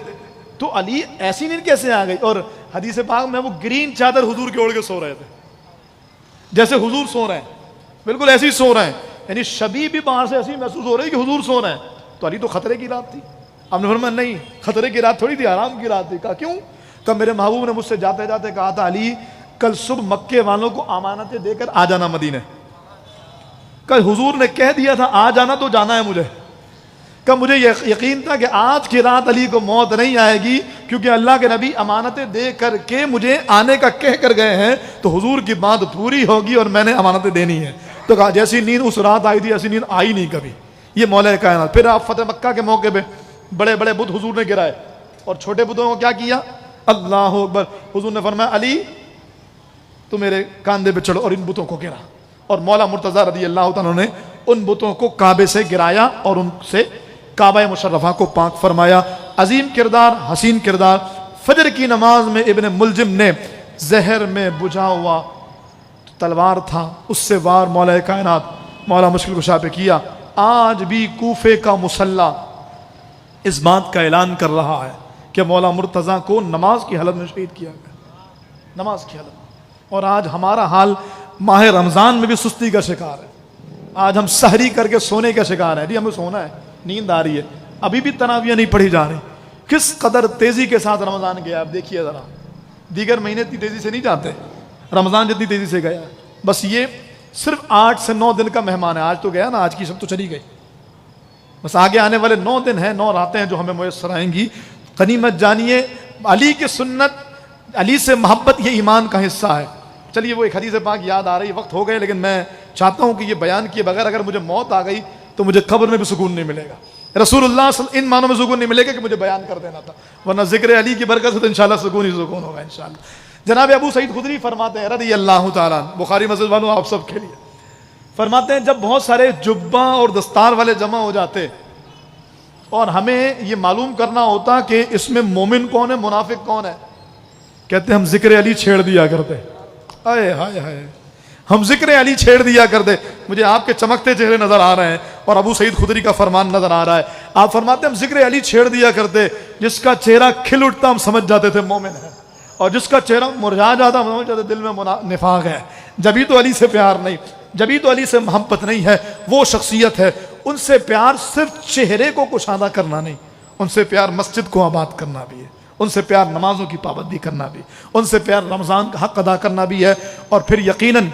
تو علی ایسی نیند کیسے آ گئی؟ اور حدیث پاک میں وہ گرین چادر حضور کے اوڑھ کے سو رہے تھے، جیسے حضور سو رہے ہیں، بالکل ایسے ہی سو رہے ہیں. یعنی شبی بھی باہر سے ایسی محسوس ہو رہی کہ حضور سو رہے ہیں. تو علی تو خطرے کی رات تھی. آپ نے فرمایا نہیں، خطرے کی رات تھوڑی تھی، آرام کی رات تھی. کہا کیوں؟ کہ میرے محبوب نے مجھ سے جاتے جاتے کہا تھا علی کل صبح مکے والوں کو امانتیں دے کر آ جانا مدینے. کہ حضور نے کہہ دیا تھا آ جانا تو جانا ہے مجھے. کہ مجھے یقین تھا کہ آج کی رات علی کو موت نہیں آئے گی، کیونکہ اللہ کے نبی امانتیں دے کر کے مجھے آنے کا کہہ کر گئے ہیں، تو حضور کی بات پوری ہوگی اور میں نے امانتیں دینی ہے. تو کہا جیسی نیند اس رات آئی تھی ایسی نیند آئی نہیں کبھی. یہ مولا کائنات. پھر آپ فتح مکہ کے موقع پہ بڑے بڑے بت حضور نے گرائے اور چھوٹے بتوں کو کیا کیا؟ اللہ اکبر. حضور نے فرمایا علی تو میرے کاندھے پہ چڑھو، اور ان بتوں کو گرا. اور مولا مرتضیٰ رضی اللہ تعالیٰ نے ان بتوں کو کعبے سے گرایا اور ان سے کعبہ مشرفہ کو پاک فرمایا. عظیم کردار، حسین کردار. فجر کی نماز میں ابن ملجم نے زہر میں بجھا ہوا تلوار تھا، اس سے وار مولا کائنات مولا مشکل کشا پہ کیا. آج بھی کوفے کا مصلی اس بات کا اعلان کر رہا ہے کہ مولا مرتضیٰ کو نماز کی حالت میں شہید کیا گیا، نماز کی حالت. اور آج ہمارا حال ماہ رمضان میں بھی سستی کا شکار ہے. آج ہم سحری کر کے سونے کا شکار ہے. جی ہمیں سونا ہے، نیند آ رہی ہے، ابھی بھی تراویح نہیں پڑھی جا رہی. کس قدر تیزی کے ساتھ رمضان گیا آپ دیکھیے ذرا. دیگر مہینے اتنی تیزی سے نہیں جاتے، رمضان جتنی تیزی سے گیا. بس یہ صرف 8 سے 9 دن کا مہمان ہے. آج تو گیا نا، آج کی سب تو چلی گئی. بس آگے آنے والے 9 دن ہیں، 9 راتیں ہیں جو ہمیں میسر آئیں گی. غنیمت جانیے. علی کی سنت، علی سے محبت یہ ایمان کا حصہ ہے. چلیے وہ ایک حدیث پاک یاد آ رہی، وقت ہو گئے لیکن میں چاہتا ہوں کہ یہ بیان کیے بغیر اگر مجھے موت آ گئی تو مجھے قبر میں بھی سکون نہیں ملے گا. رسول اللہ صلی اللہ علیہ وسلم ان معنوں میں سکون نہیں ملے گا کہ مجھے بیان کر دینا تھا، ورنہ ذکر علی کی برکت سے تو انشاءاللہ سکون ہی سکون ہوگا انشاءاللہ. جناب ابو سعید خدری فرماتے ہیں رضی اللہ تعالیٰ، بخاری مسجد والوں آپ سب کے لیے فرماتے ہیں، جب بہت سارے جبہ اور دستار والے جمع ہو جاتے اور ہمیں یہ معلوم کرنا ہوتا کہ اس میں مومن کون ہے منافق کون ہے، کہتے ہم ذکر علی چھیڑ دیا کرتے، آئے ہائے ہائے، ہم ذکر علی چھیڑ دیا کرتے۔ مجھے آپ کے چمکتے چہرے نظر آ رہے ہیں اور ابو سعید خدری کا فرمان نظر آ رہا ہے۔ آپ فرماتے ہیں ہم ذکر علی چھیڑ دیا کرتے، جس کا چہرہ کھل اٹھتا ہم سمجھ جاتے تھے مومن ہے، اور جس کا چہرہ مرجھا جاتا ہم سمجھ جاتے دل میں نفاق ہے، جبھی تو علی سے پیار نہیں، جبھی تو علی سے محبت نہیں ہے۔ وہ شخصیت ہے، ان سے پیار صرف چہرے کو کشادہ کرنا نہیں، ان سے پیار مسجد کو آباد کرنا بھی ہے، ان سے پیار نمازوں کی پابندی کرنا بھی، ان سے پیار رمضان کا حق ادا کرنا بھی ہے۔ اور پھر یقیناً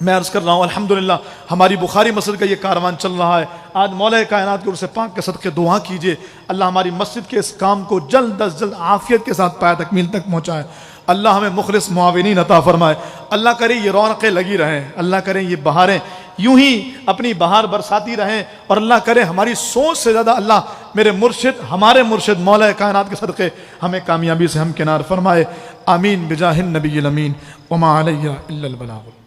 میں عرض کر رہا ہوں الحمدللہ ہماری بخاری مسجد کا یہ کاروان چل رہا ہے۔ آج مولا کائنات کے عرص پاک کے صدقے دعا کیجئے اللہ ہماری مسجد کے اس کام کو جلد از جلد عافیت کے ساتھ پایہ تکمیل تک پہنچائے، اللہ ہمیں مخلص معاونین عطا فرمائے، اللہ کرے یہ رونقیں لگی رہیں، اللہ کرے یہ بہاریں یوں ہی اپنی بہار برساتی رہیں، اور اللہ کرے ہماری سوچ سے زیادہ اللہ میرے مرشد ہمارے مرشد مولا کائنات کے صدقے ہمیں کامیابی سے ہمکنار فرمائے، آمین بجاہ النبی الامین وما علیہ الا البلاغ۔